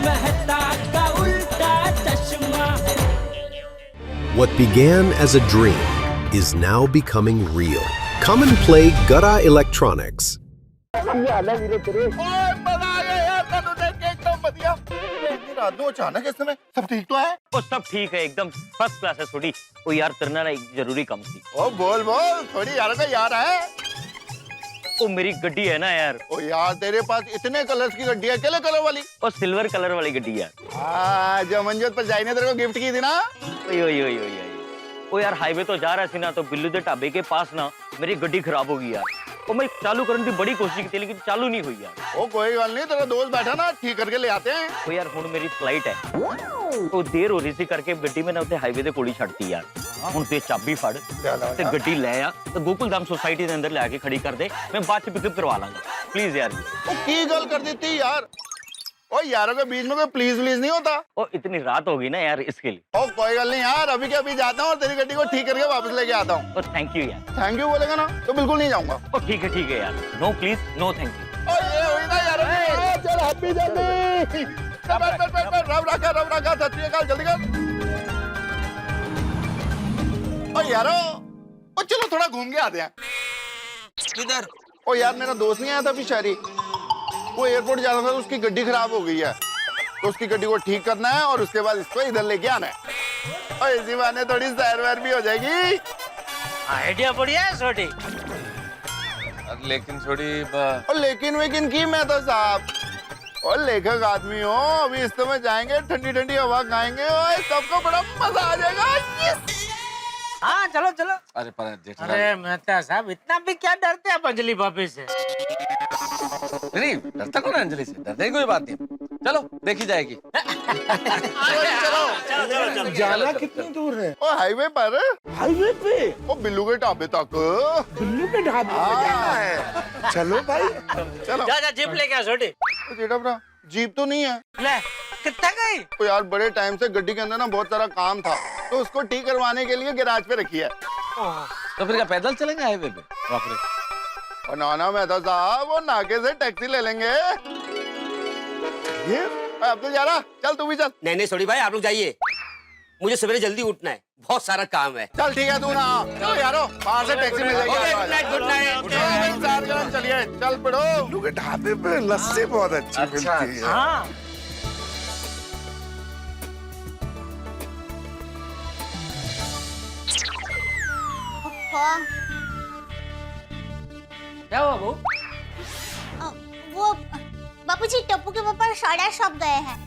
मेहता का उल्टा चश्मा। What began as a dream is now becoming real. Come and play Gada Electronics. अचानक इस समय सब ठीक तो है? वो सब ठीक है, एकदम फर्स्ट क्लास है। थोड़ी वो यार करना ना एक जरूरी काम थी। ओ बोल बोल, थोड़ी यार का यार है। वो मेरी गड्डी है ना यार। ओ यार तेरे पास इतने कलर्स की गड्डी है, अकेले कलर वाली? वो सिल्वर कलर वाली गड्डी यार। जो मंजत पर जाई ने तेरे को गिफ्ट की थी ना। ओए वो यार हाईवे तो जा रहा थी ना, तो बिल्लू दे ढाबे के पास ना मेरी गड्डी खराब हो गई यार। वो मैं चालू करने की बड़ी कोशिश की थी, लेकिन चालू नहीं हुई यार। ओ कोई गल नहीं, तेरा दोस्त बैठा ना, ठीक करके ले आते हैं। तो यार हुन मेरी फ्लाइट है, तो देर हो रही सी करके गड्डी में ना उत्ते हाईवे ते कोड़ी छड़ती यार। हुन ते चाबी फड़ ते गड्डी ले आ तो गोकुल धाम सोसाइटी दे अंदर ले आके खड़ी कर दे, मैं बाद च पिकअप करवा लांगा प्लीज यार। ओ की गल कर देती यार। ओ यारों के बीच में कोई प्लीज नहीं होता। ओ इतनी रात होगी ना यार इसके लिए। ओ कोई गल नहीं यार, अभी के अभी जाता हूँ और तेरी गड्डी को ठीक करके वापस लेके आता हूँ। थैंक यू यार। थैंक यू बोलेगा ना तो बिल्कुल नहीं जाऊंगा। ओ ठीक है यार, no please no thank you. ओ ये हुई ना यार, चल हैप्पी जर्नी। रब रखा सत श्री अकाल, जल्दी कर। ओ यारो, ओ चलो थोड़ा घूम के आते हैं। किधर? ओ यार मेरा दोस्त नहीं आया था अभी शहरी, वो एयरपोर्ट जा रहा था, उसकी गड्डी खराब हो गई है, तो उसकी गड्डी को ठीक करना है और उसके बाद इसको इधर लेके आना है। और इसी बहाने थोड़ी सैर वैर भी हो जाएगी। आइडिया बढ़िया है छोटी। लेकिन थोड़ी और लेकिन की मैं तो साहब, और लेखक आदमी हो, अभी इस समय जाएंगे, ठंडी ठंडी हवा खाएंगे और सबको बड़ा मजा आ जाएगा। हाँ चलो चलो। अरे मेहता साहब, इतना भी क्या डरते हैं अंजलि भाभी से? नहीं डरता कौन है अंजलि से? डरने की कोई बात नहीं, चलो देखी जाएगी। चलो। जाना कितनी दूर है? ओ हाईवे पर। हाईवे पे? ओ बिल्लू के ढाबे तक। बिल्लू के ढाबे पे जाना है? चलो भाई चलो। जा जीप लेके आ छोटी। जेठा जीप तो नहीं है। ले कितना गई? तो यार बड़े टाइम से गड्डी के अंदर ना बहुत सारा काम था, तो उसको ठीक करवाने के लिए गैराज पे रखी है। तो फिर क्या पैदल चलेंगे हाईवे पे? बाप रे। और नाना मेहता साहब, वो नाके से टैक्सी ले लेंगे। ये अब्दुल जा रहा, चल तू भी चल। नहीं छोड़ी भाई, आप लोग जाइए, मुझे सवेरे जल्दी उठना है, बहुत सारा काम है। चल ठीक है, तू ना चलो यारो, बाहर से टैक्सी मिल जाएगी। Good night. चलिए चल पड़ो। बिल्लू के ढाबे पे लस्सी बहुत अच्छी मिलती है। हाँ क्या हुआ बहू? वो बापूजी टप्पू के पापा साड़ा शॉप गए हैं।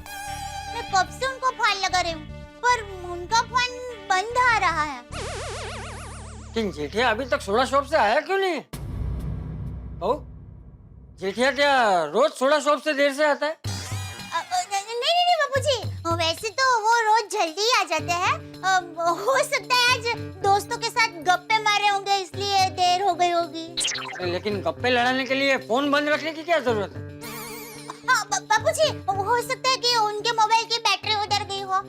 मैं कब से उनको फोन लगा रही हूँ, पर उनका फोन बंद आ रहा है। लेकिन जेठिया अभी तक सोडा शॉप से आया क्यों नहीं? बहू, जेठिया क्या रोज सोडा शॉप से देर से आता है? नहीं बापूजी, वैसे तो वो रोज जल्दी आ जाते हैं। हो सकता है आज दोस्तों के साथ गप्पे मारे होंगे, इसलिए देर हो गई होगी। लेकिन गप्पे लड़ाने के लिए फोन बंद रखने की क्या जरूरत है? हाँ बापूजी, हो सकता है कि उनके मोबाइल की बैटरी उतर गई हो।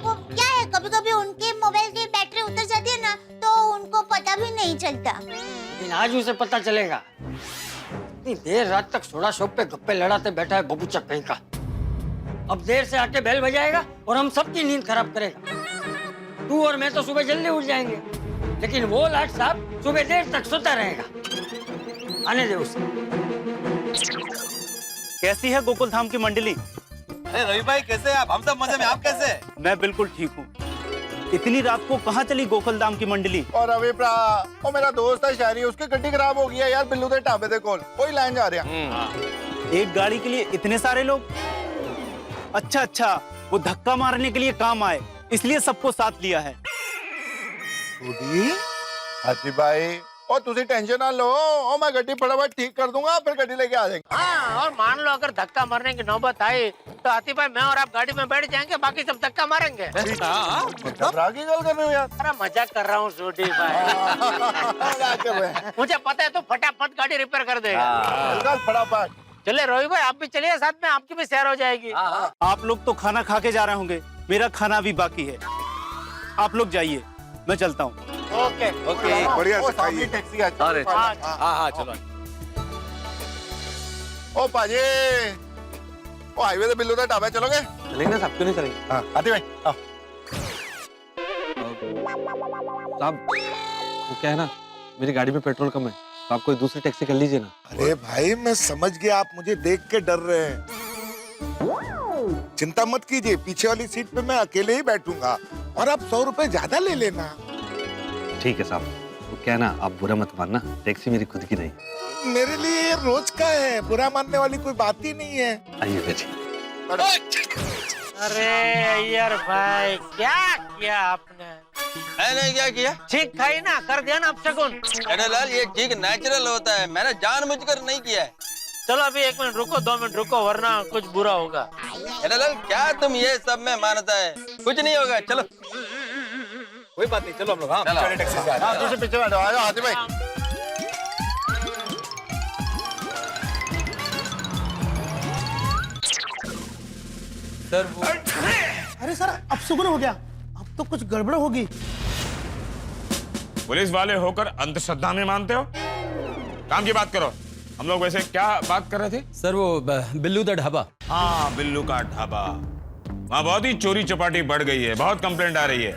वो क्या है, कभी-कभी उनके मोबाइल की बैटरी उतर जाती है ना, तो उनको पता भी नहीं चलता। लेकिन आज उसे पता चलेगा। इतनी देर रात तक सोडा शॉप पे गप्पे लड़ाते बैठा है बबूचा कहीं का। अब देर से आके बेल बजाएगा और हम सबकी नींद खराब करेगा। तू और मैं तो सुबह जल्दी उठ जाएंगे, लेकिन वो लाट साहब सुबह देर तक सोता रहेगा। आने दे उसे। कैसी है गोकुल धाम की मंडली? अरे रवि भाई कैसे हैं आप? हम सब मजे में, आप कैसे हैं? मैं बिल्कुल ठीक हूँ। इतनी रात को कहाँ चली गोकुल धाम की मंडली? और अभी वो मेरा दोस्त है शहरी, उसकी गड्डी खराब हो गई है यार, बिल्लू के ढाबे से कौन कोई लाइन जा रहा है। एक गाड़ी के लिए इतने सारे लोग? अच्छा, वो धक्का मारने के लिए काम आए, इसलिए सबको साथ लिया है। हाथी भाई, और तुझे टेंशन ना लो, और मैं गड्डी फटाफट ठीक कर दूंगा, फिर गड्डी लेके आ जाएंगे। हाँ, और मान लो अगर धक्का मारने की नौबत आई तो हाथी भाई मैं और आप गाड़ी में बैठ जाएंगे, बाकी सब धक्का मारेंगे। घबरा की गल कर रहे हो यार? अरे मजाक कर रहा हूँ छोटी भाई। मुझे पता है तो फटाफट गाड़ी रिपेयर कर देगा। फटाफट चले रोहित भाई, आप भी चलिए साथ में, आपकी भी सैर हो जाएगी। आप लोग तो खाना खा के जा रहे होंगे, मेरा खाना भी बाकी है। आप लोग जाइए, मैं चलता हूँ। ओके बढ़िया से सामने खाइए। टैक्सी आ अरे हाँ चलो। ओ पाजी, वो हाईवे से बिल्लू दा ढाबा चलोगे? चलेंगे साहब, क्यों नहीं चलेंगे? हाँ आती भाई आओ। साहब वो क्या है ना, मेरी गाड़ी में पेट्रोल कम है, तो आप कोई दूसरी टैक्सी कर लीजिए ना। अरे भाई मैं समझ गया, आप मुझे देख के डर रहे हैं। चिंता मत कीजिए, पीछे वाली सीट पे मैं अकेले ही बैठूंगा और आप 100 रुपए ज्यादा ले लेना। ठीक है साहब, वो क्या है ना, आप बुरा मत मानना, टैक्सी मेरी खुद की नहीं। मेरे लिए ये रोज का है, बुरा मानने वाली कोई बात ही नहीं है। आइए बैठिए। अरे यार भाई क्या किया आपने? मैंने क्या किया? ठीक खाई ना, कर दिया ना अपशगुन। अरे लाल, ये ठीक नेचुरल होता है, मैंने जानबूझकर नहीं किया है। चलो अभी 1 मिनट रुको, 2 मिनट रुको, वरना कुछ बुरा होगा। अरे लाल, क्या तुम ये सब में मानता है? कुछ नहीं होगा, चलो। कोई बात नहीं, चलो हम लोग। हाँ चलो टैक्सी से। हाँ दूसरे पीछे बैठो, आ जाओ हाथी भाई। सर वो अरे सर अब सुगुन हो गया, अब तो कुछ गड़बड़ होगी। पुलिस वाले होकर अंधश्रद्धा में मानते हो? काम की बात करो। हम लोग वैसे क्या बात कर रहे थे? सर वो बिल्लू दा ढाबा। हाँ, बिल्लू का ढाबा। वहाँ बहुत ही चोरी चपाटी बढ़ गई है, बहुत कंप्लेंट आ रही है,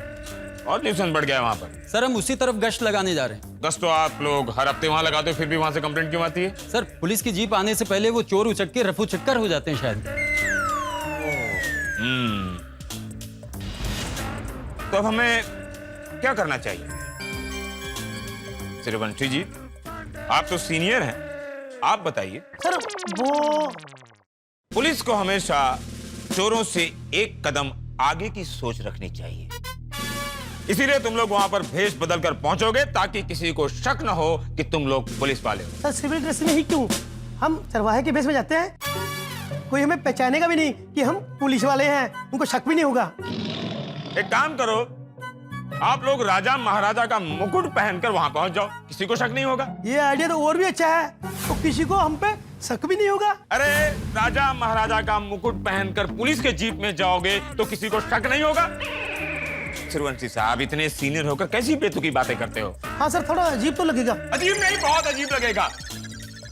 बहुत न्यूसेंस बढ़ गया है वहाँ पर। सर हम उसी तरफ गश्त लगाने जा रहे हैं। गश्त तो आप लोग हर हफ्ते वहाँ लगाते हो, फिर भी वहाँ से कंप्लेंट क्यों आती है? सर पुलिस की जीप आने से पहले वो चोर उचक के रफू चक्कर हो जाते हैं शायद। तो अब हमें क्या करना चाहिए? सूर्यवंशी जी, आप तो सीनियर हैं, आप बताइए। सर वो पुलिस को हमेशा चोरों से एक कदम आगे की सोच रखनी चाहिए, इसीलिए तुम लोग वहां पर भेष बदल कर पहुंचोगे ताकि किसी को शक न हो कि तुम लोग पुलिस वाले हो। सर सिविल ड्रेस में ही क्यों, हम चरवाहे के भेष में जाते हैं, कोई हमें पहचानेगा भी नहीं कि हम पुलिस वाले हैं, उनको शक भी नहीं होगा। एक काम करो, आप लोग राजा महाराजा का मुकुट पहनकर वहां पहुंच जाओ, किसी को शक नहीं होगा। ये आइडिया तो और भी अच्छा है, तो किसी को हम पे शक भी नहीं होगा। अरे राजा महाराजा का मुकुट पहनकर पुलिस के जीप में जाओगे तो किसी को शक नहीं होगा। सूर्यवंशी साहब, इतने सीनियर होकर कैसी बेतुकी बातें करते हो? हाँ सर, थोड़ा अजीब तो लगेगा। अजीब नहीं, बहुत अजीब लगेगा।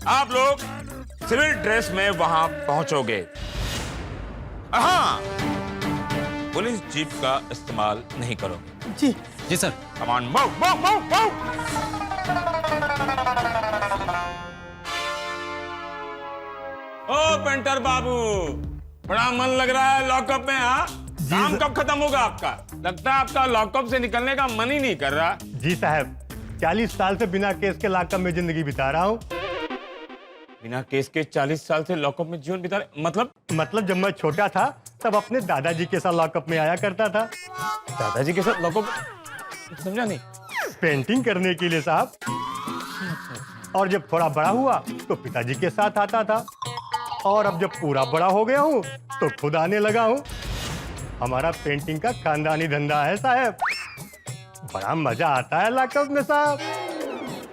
आप लोग सिविल ड्रेस में वहां पहुंचोगे। हाँ, पुलिस जीप का इस्तेमाल नहीं करोगे। जी जी सर। कमान मूव मूव मूव मूव। ओ पेंटर बाबू, बड़ा मन लग रहा है लॉकअप में। हाँ, काम कब खत्म होगा आपका? लगता है आपका लॉकअप से निकलने का मन ही नहीं कर रहा। जी साहब, 40 साल से बिना केस के लॉकअप में जिंदगी बिता रहा हूँ। बिना केस के 40 साल से लॉकअप में जीवन बिता रहे? मतलब जब मैं छोटा था तब अपने दादाजी के साथ लॉकअप में आया करता था। दादाजी के साथ लॉकअप? समझा नहीं। पेंटिंग करने के लिए साहब। और जब थोड़ा बड़ा हुआ तो पिताजी के साथ आता था, और अब जब पूरा बड़ा हो गया हूँ तो खुद आने लगा हूँ। हमारा पेंटिंग का खानदानी धंधा है साहब, बड़ा मजा आता है लॉकअप में साहब।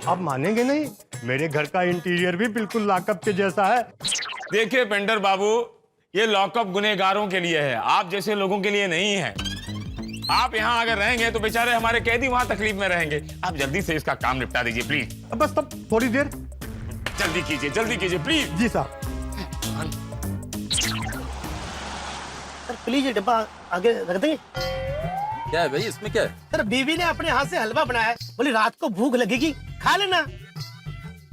आप मानेंगे नहीं, मेरे घर का इंटीरियर भी बिल्कुल लॉकअप के जैसा है। देखिए पेंटर बाबू, ये लॉकअप गुनहगारों के लिए है, आप जैसे लोगों के लिए नहीं है। आप यहाँ अगर रहेंगे तो बेचारे हमारे कैदी वहाँ तकलीफ में रहेंगे। आप जल्दी से इसका काम निपटा दीजिए प्लीज। बस तब थोड़ी देर। जल्दी कीजिए प्लीज। जी साहब। सर प्लीज ये डब्बा आगे रख देंगे। क्या है भाई, इसमें क्या है? सर बीवी ने अपने हाथ से हलवा बनाया है, बोली रात को भूख लगेगी, खा लेना।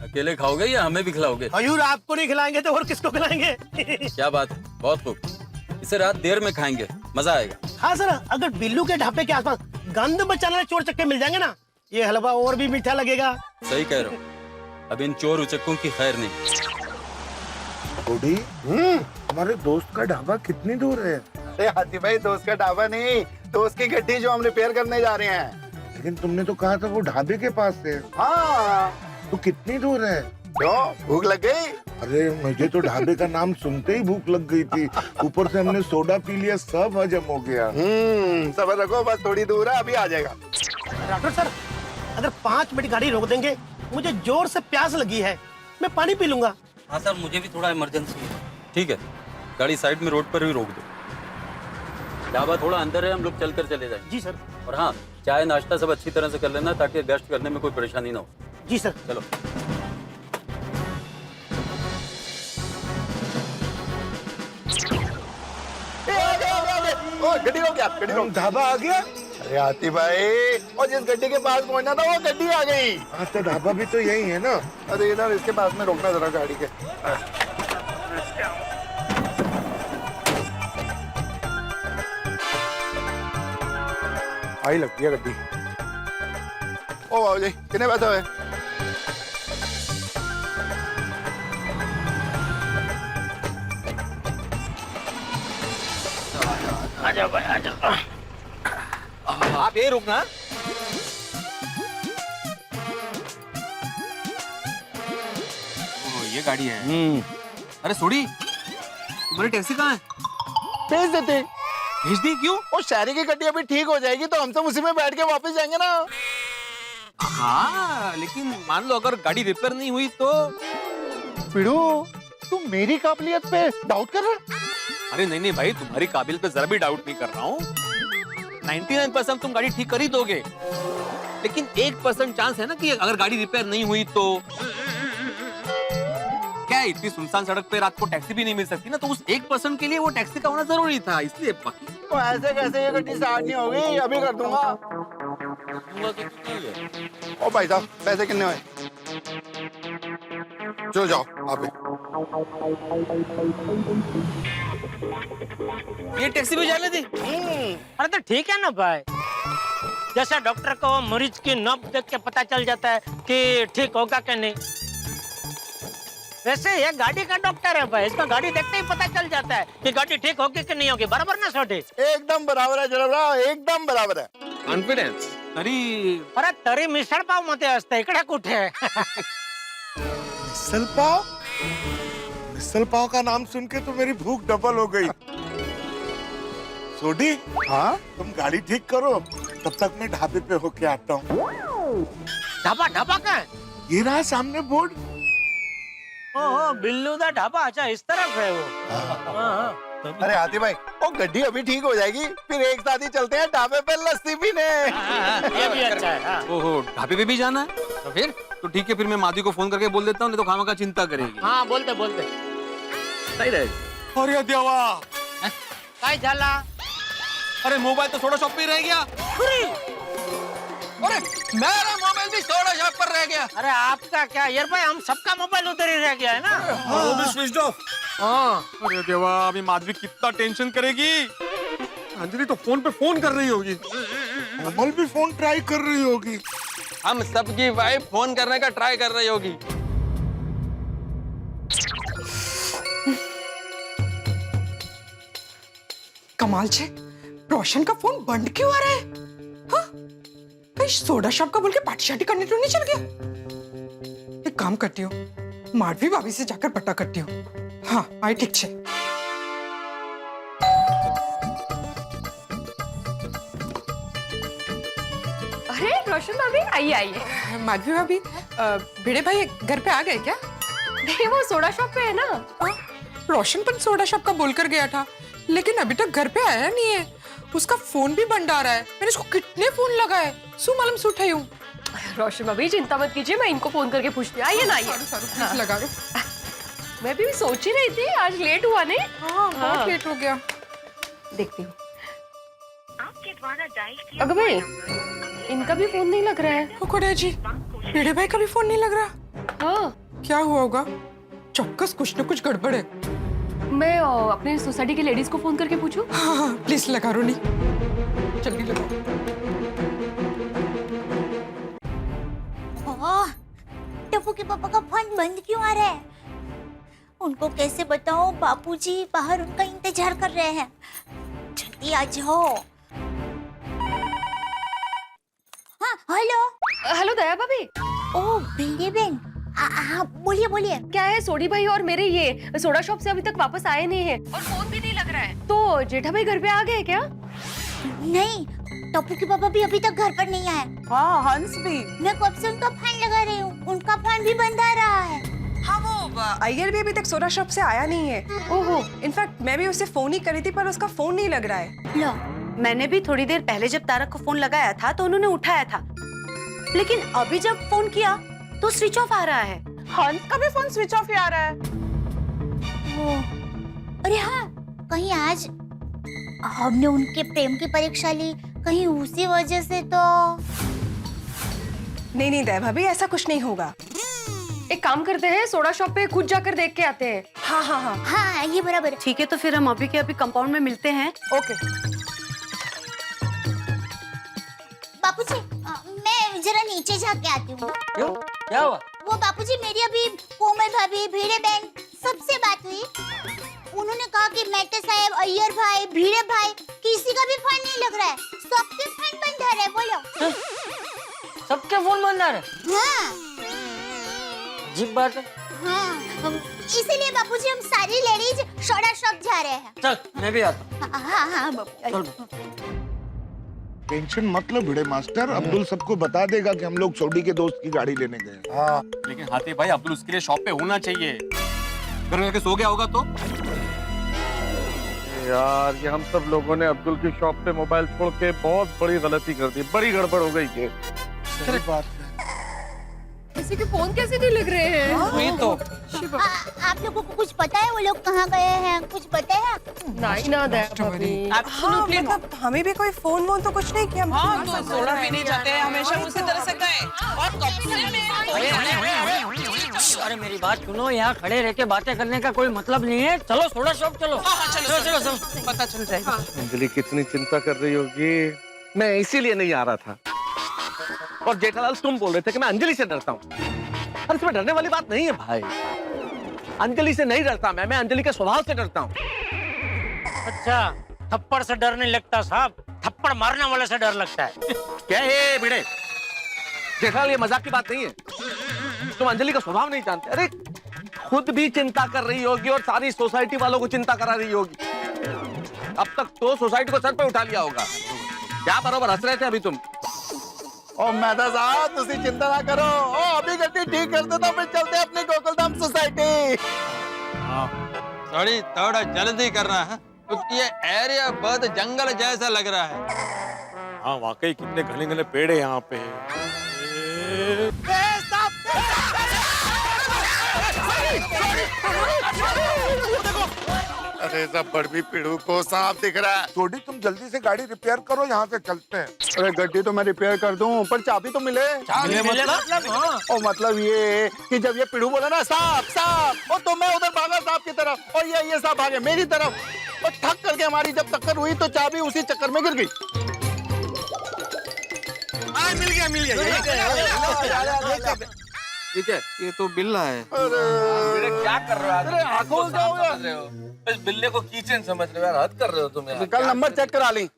अकेले खाओगे या हमें भी खिलाओगे? हयूर आपको नहीं खिलाएंगे तो और किसको खिलाएंगे? क्या बात है, बहुत खूब। इसे रात देर में खाएंगे, मजा आएगा। हाँ सर, अगर बिल्लू के ढाबे के आसपास गंद बचाने वाले चोर चक्के मिल जाएंगे ना, ये हलवा और भी मीठा लगेगा। सही कह रहा हूँ, अब इन चोर उचक्कों की खैर नहीं। बूढ़ी, हमारे दोस्त का ढाबा कितनी दूर है? अरे हाथी भाई, दोस्त का ढाबा नहीं, दोस्त की गड्डी जो हम रिपेयर करने जा रहे हैं। लेकिन तुमने तो कहा था वो ढाबे के पास है। हाँ, तो कितनी दूर है? क्यों, भूख लग गई? अरे मुझे तो ढाबे का नाम सुनते ही भूख लग गई थी, ऊपर से हमने सोडा पी लिया, सब हजम हो गया। सबर रखो, बस थोड़ी दूर है, अभी आ जाएगा। डॉक्टर सर, अगर 5 मिनट गाड़ी रोक देंगे, मुझे जोर से प्यास लगी है, मैं पानी पी लूंगा। हाँ सर, मुझे भी थोड़ा इमरजेंसी है। ठीक है, गाड़ी साइड में रोड पर ही रोक दो। ढाबा थोड़ा अंदर है, हम लोग चलकर चले जाएंगे। जी सर। और हाँ, चाय नाश्ता सब अच्छी तरह से कर लेना ताकि गश्त करने में कोई परेशानी ना हो। जी सर। चलो। ओ गड्डी रोक यार, गड्डी रोक। ढाबा आ गया। अरे हाथी भाई, और जिस गड्डी के पास पहुंचना था वो गड्डी आ गई। हाँ तो ढाबा भी तो यही है ना। अरे इधर इसके पास में रोकना जरा गाड़ी के। आई लगती है गड्डी। ओ बाबू जी, कितने पैसे हुए? आजा भाई आजा। आप ये रुकना। ये गाड़ी है। अरे सोडी, तुम्हारी टैक्सी कहाँ है? भेज देते। भेज दी क्यों? वो शहरी की गड्डी अभी ठीक हो जाएगी तो हम सब उसी में बैठ के वापस जाएंगे ना। हाँ, लेकिन मान लो अगर गाड़ी रिपेयर नहीं हुई तो? पिड़ू, तुम मेरी काबिलियत पे डाउट कर रहा है? अरे नहीं नहीं भाई, तुम्हारी काबिलियत पे जरा भी डाउट नहीं कर रहा हूँ। 99% तुम गाड़ी ठीक कर ही दोगे, लेकिन 1% चांस है ना कि अगर गाड़ी रिपेयर नहीं हुई तो? क्या इतनी सुनसान सड़क पे रात को टैक्सी भी नहीं मिल सकती ना, तो उस 1% के लिए वो टैक्सी का होना जरूरी था, इसलिए। बाकी तो ऐसे कैसे ये गड्डी स्टार्ट नहीं होगी? अभी कर दूंगा। ओ भाई साहब, पैसे कितने हुए? चलो जाओ आप। ये टैक्सी भी जाने दी। अरे तो ठीक है ना भाई, जैसे डॉक्टर को मरीज की नब्ज देख के पता चल जाता है कि ठीक होगा कि नहीं, वैसे ये गाड़ी का डॉक्टर है भाई, इसका गाड़ी देखते ही पता चल जाता है कि गाड़ी ठीक होगी कि नहीं होगी। बराबर ना छोटे? एकदम बराबर है जनाब, एकदम बराबर है। कॉन्फिडेंस तरी। अरे तरी मिसळ पाव मध्ये असते, इकडे कुठे? मिसल पाव? मिसल पाव का नाम सुन के तो मेरी भूख डबल हो गई। सोडी, हाँ तुम गाड़ी ठीक करो, तब तक मैं ढाबे पे होके आता हूँ। ढाबा? ढाबा का है? ये रहा सामने बोर्ड। ओह, बिल्लू दा ढाबा। अच्छा, इस तरफ है वो। हाँ। अरे हाथी भाई, वो गड्डी अभी ठीक हो जाएगी, फिर एक साथ ही चलते हैं ढाबे पे लस्सी पीने। ये भी अच्छा है। हाँ। ओहो, ढाबे पे भी जाना है? तो फिर तो ठीक है, फिर मैं माधवी को फोन करके बोल देता हूँ, नहीं तो खामा का चिंता करेगी। हाँ, बोलते बोलते सही रहेगा। अरे देवा, काय झाला? अरे मोबाइल तो सोडा शॉप पे रह गया। अरे मेरा मोबाइल भी सोडा शॉप पर रह गया। अरे आपका क्या यार भाई, हम सबका मोबाइल उधर ही रह गया है ना। वो भी स्विच ऑफ। हाँ। अरे देवा, अभी माधवी कितना टेंशन करेगी। अंजलि तो फोन पे फोन कर रही होगी। कमल भी फोन ट्राई कर रही होगी। हम सबकी वाइफ फोन करने का ट्राई कर रही होगी। कमाल छे, रोशन का फोन बंद क्यों आ रहा है? हाँ? कहीं सोडा शॉप का बोल के पार्टी शार्टी करने तो नहीं चल गया? एक काम करती हूँ, माधवी भाभी से जाकर पता करती हूँ। हाँ, आई ठीक छे। अरे रोशन भाभी, आइए आइए। माधवी भाभी, भिड़े भाई घर पे आ गए क्या? नहीं, वो सोडा शॉप पे है ना। रोशन पण सोडा शॉप का बोलकर गया था, लेकिन अभी तक घर पे आया नहीं है। उसका फोन भी बंद आ रहा है। मैंने उसको कितने फोन लगाए, सु मालूम सुठाई हूँ। रोशन भाभी चिंता मत कीजिए, मैं इनको फोन करके पूछती हूँ। आइए ना, आइए। हाँ। लगा दो। मैं भी सोच ही रही थी, आज लेट हुआ नहीं? हाँ, बहुत लेट हो गया। देखती हूँ। अगर भाई, इनका भी फोन नहीं लग रहा है। कुकुड़े जी, भिड़े भाई का भी फोन नहीं लग रहा। हाँ, क्या हुआ होगा? चौक्कस कुछ न कुछ गड़बड़ है। मैं अपने सोसाइटी की लेडीज को फोन करके पूछूं? हाँ हाँ, प्लीज लगा रोनी, जल्दी लगाओ। टप्पू के पापा का फोन बंद क्यों आ रहा है? उनको कैसे बताऊं, बापूजी बाहर उनका इंतजार कर रहे हैं। जल्दी आ जाओ। हाँ, हेलो। हेलो दया भाभी। ओह भिंडी बहन, हाँ बोलिए बोलिए। क्या है, सोडी भाई और मेरे ये सोडा शॉप से अभी तक वापस आए नहीं है और फोन भी नहीं लग रहा है। तो जेठा भाई घर पे आ गए क्या? नहीं, टप्पू के पापा भी अभी तक घर पर नहीं आए। हाँ, हंस भी। मैं कब से उनका फोन लगा रही हूँ, उनका फोन भी बंद आ रहा है। हाँ, वो अय्यर भी अभी तक सोडा शॉप से आया नहीं है। ओहो, इनफैक्ट मैं भी उसे फोन ही करी थी, पर उसका फोन नहीं लग रहा है। लो, मैंने भी थोड़ी देर पहले जब तारक को फोन लगाया था तो उन्होंने उठाया था, लेकिन अभी जब फोन किया तो स्विच ऑफ आ रहा है। हंस का भी फोन स्विच ऑफ ही आ रहा है। अरे हाँ, कहीं आज हमने उनके प्रेम की परीक्षा ली, कहीं उसी वजह से तो। नहीं दया भाभी, ऐसा कुछ नहीं होगा। एक काम करते हैं, सोडा शॉप पे खुद जाकर देख के आते हैं। हाँ हाँ हाँ हाँ, ये बराबर है। ठीक है, तो फिर हम अभी के अभी कंपाउंड में मिलते हैं। ओके। बापूजी, मैं जरा नीचे जाके आती हूँ। क्यों, क्या हुआ? वो बापूजी, मेरी अभी कोमल भाभी, भीड़े बहन सबसे बात हुई। उन्होंने कहा कि मेहता साहब, अय्यर भाई, भीड़े भाई, किसी का भी फोन नहीं लग रहा है, सबके फोन बंद है। बोलो। सबके फोन बंद आ रहे? हाँ। अजीब बात है। हाँ, इसीलिए बापूजी हम सारी लेडीज सोडा शॉप जा रहे हैं। चल, मैं भी आता हूँ। हाँ बापू। टेंशन मत लो भिड़े मास्टर, अब्दुल सबको बता देगा कि हम लोग सोडी के दोस्त की गाड़ी लेने गए। हाँ, लेकिन हाथी भाई अब्दुल उसके लिए शॉप पे होना चाहिए। घर में जाके सो गया होगा तो। यार, ये हम सब लोगों ने अब्दुल की शॉप पे मोबाइल छोड़ के बहुत बड़ी गलती कर दी, बड़ी गड़बड़ हो गई। ये सही बात है। किसी के फोन कैसे नहीं लग रहे हैं? वही तो। आप लोगों को कुछ पता है वो लोग कहाँ गए हैं? कुछ पता है? नहीं ना दया भाभी। हाँ, मतलब हमें भी कोई फोन वोन तो कुछ नहीं किया। हाँ, तो सोडा पीने जाते हैं हमेशा उसी तरह से गए और कब से अरे मेरी बात सुनो, यहाँ खड़े रह के बातें करने का कोई मतलब नहीं है। चलो सोडा शॉप चलो। चलो पता चल जाएगा। अंजलि कितनी चिंता कर रही होगी, मैं इसीलिए नहीं आ रहा था। और जेठालाल, तुम बोल रहे थे कि मैं अंजलि से डरता हूँ। अरे इसमें डरने वाली बात नहीं है भाई, अंजलि से नहीं डरता मैं अंजलि के स्वभाव से डरता हूँ। अच्छा, थप्पड़ से डर नहीं लगता साहब, थप्पड़ मारने वाले से डर लगता है। क्या है भिड़े? जेठालाल, ये मजाक की बात नहीं है, तुम अंजलि का स्वभाव नहीं जानते। अरे खुद भी चिंता कर रही होगी और सारी सोसाइटी वालों को चिंता करा रही होगी। अब तक तो सोसाइटी को सर पे उठा लिया होगा। क्या बरोबर हंस रहे थे अभी तुम? ओ मेहता साहब, तुसी चिंता ना करो। ओ अभी गड्डी ठीक कर दो तो फिर चलते हैं अपनी गोकुलधाम सोसाइटी। थोड़ी थोड़ा जल्दी करना है क्योंकि ये एरिया बहुत जंगल जैसा लग रहा है। हाँ वाकई, कितने घने घने पेड़ है यहाँ पे। अरे रबड़ भी पिड़ू को सांप दिख रहा है। सोडी, तुम जल्दी से गाड़ी रिपेयर करो, यहाँ से चलते हैं। अरे गड्डी तो मैं रिपेयर कर दूं, पर चाबी तो मिले। मतलब ये कि जब ये पिड़ू बोला ना सांप सांप, और तो मैं उधर भागा सांप की तरफ और ये सांप भागे मेरी तरफ और ठक करके हमारी जब टक्कर हुई तो चाबी उसी चक्कर में गिर गई। मिल गया। ठीक है, ये तो बिल्ला है। अरे क्या कर रहे हो? अरे आंखों से हो गया। इस बिल्ले को कीचेन समझ रहे हो यार, हद कर रहे हो तुम यार। कल नंबर चेक करा ली।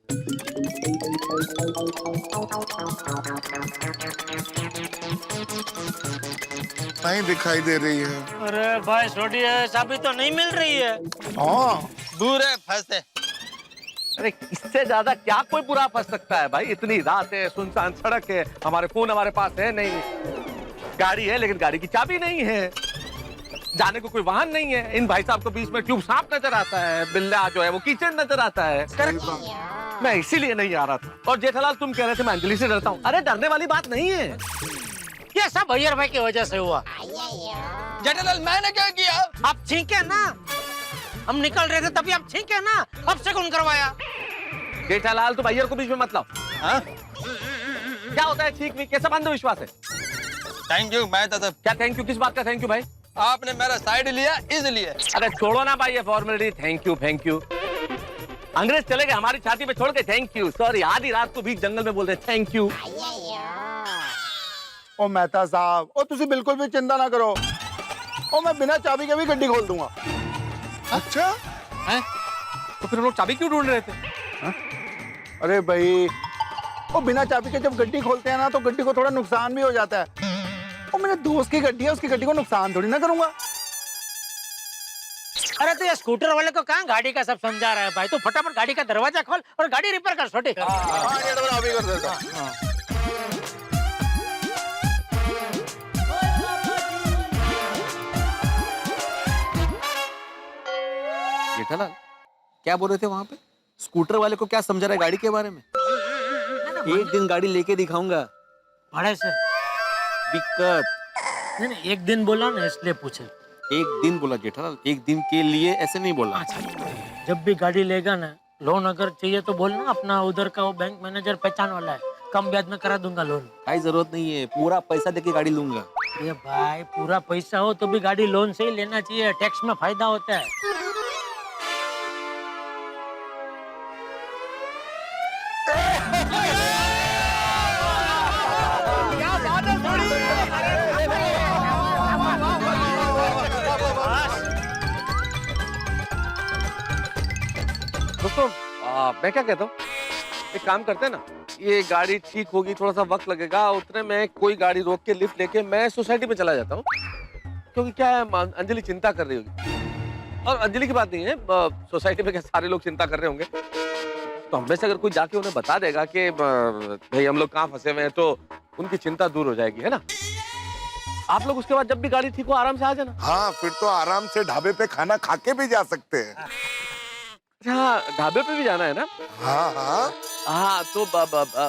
नहीं दिखाई दे रही है। अरे भाई छोटी है, चाबी तो नहीं मिल रही है। हाँ, दूर है, फंसे। अरे इससे ज्यादा क्या कोई बुरा फंस सकता है भाई? इतनी रात है, सुनसान सड़क है, हमारे फोन हमारे पास है नहीं, गाड़ी है लेकिन गाड़ी की चाबी नहीं है, जाने को कोई वाहन नहीं है। इन भाई साहब को बीच में ट्यूब सांप नजर आता है, बिल्ला जो है वो कीचड़ नजर आता है। मैं इसीलिए नहीं आ रहा था। और जेठालाल, तुम कह रहे थे मैं अंजलि से डरता हूँ। अरे डरने वाली बात नहीं है, ये सब अय्यर भाई की वजह से हुआ। जेठालाल, मैंने क्या किया? आप छींके ना, हम निकल रहे थे तभी आप छींके ना, अब से कौन करवाया? जेठालाल, तुम अय्यर को बीच में मत लाओ। हाँ? क्या होता है छींक वीक? कैसा अंधविश्वास है? Thank you. मैं तो क्या थैंक यू? किस बात का थैंक यू भाई? आपने मेरा साइड लिया इसलिए। अरे छोड़ो ना भाई ये फॉर्मेलिटी, थैंक यू। अंग्रेज चले गए, हमारी छाती पे छोड़ के थैंक यू। सॉरी, आधी रात को बीच जंगल में बोल रहे थैंक यू। ओ मेहता साहब, ओ तुसी बिल्कुल भी चिंता ना करो। ओ मैं बिना चाबी के भी गड्डी खोल दूंगा। अच्छा है? तो फिर हम लोग चाबी क्यों ढूंढ रहे थे? अरे भाई, ओ बिना चाबी के जब गड्डी खोलते हैं ना तो गड्डी को थोड़ा नुकसान भी हो जाता है। ओ मेरे दोस्त की गड्डी है, उसकी गड्डी को नुकसान थोड़ी ना करूंगा। अरे तो ये स्कूटर वाले को कहाँ गाड़ी का सब समझा रहा है भाई? तू फटाफट गाड़ी का दरवाजा खोल और गाड़ी रिपेयर कर छोटे। जेठालाल, क्या बोल रहे थे वहां पे? स्कूटर वाले को क्या समझा रहा है गाड़ी के बारे में? एक दिन गाड़ी लेके दिखाऊंगा भाड़े से। दिक्कत नहीं, एक दिन बोला ना इसलिए पूछे। एक दिन बोला जेठालाल, एक दिन के लिए ऐसे नहीं बोला। जब भी गाड़ी लेगा ना लोन अगर चाहिए तो बोलना, अपना उधर का वो बैंक मैनेजर पहचान वाला है, कम ब्याज में करा दूंगा लोन। भाई जरूरत नहीं है, पूरा पैसा देके गाड़ी लूंगा। ये भाई पूरा पैसा हो तो भी गाड़ी लोन से ही लेना चाहिए, टैक्स में फायदा होता है। दोस्तों मैं क्या कहता हूँ, एक काम करते हैं ना, ये गाड़ी ठीक होगी, थोड़ा सा वक्त लगेगा, उतने में कोई गाड़ी रोक के लिफ्ट लेके मैं सोसाइटी में चला जाता हूँ, क्योंकि क्या है अंजलि चिंता कर रही होगी। और अंजलि की बात नहीं है, सोसाइटी में क्या सारे लोग चिंता कर रहे होंगे, तो हम में से अगर कोई जाके उन्हें बता देगा कि भाई हम लोग कहाँ फंसे हुए हैं, तो उनकी चिंता दूर हो जाएगी, है ना। आप लोग उसके बाद जब भी गाड़ी ठीक हो आराम से आ जाना। हाँ, फिर तो आराम से ढाबे पे खाना खा के भी जा सकते हैं। हाँ, ढाबे पे भी जाना है ना। हाँ हाँ हाँ, तो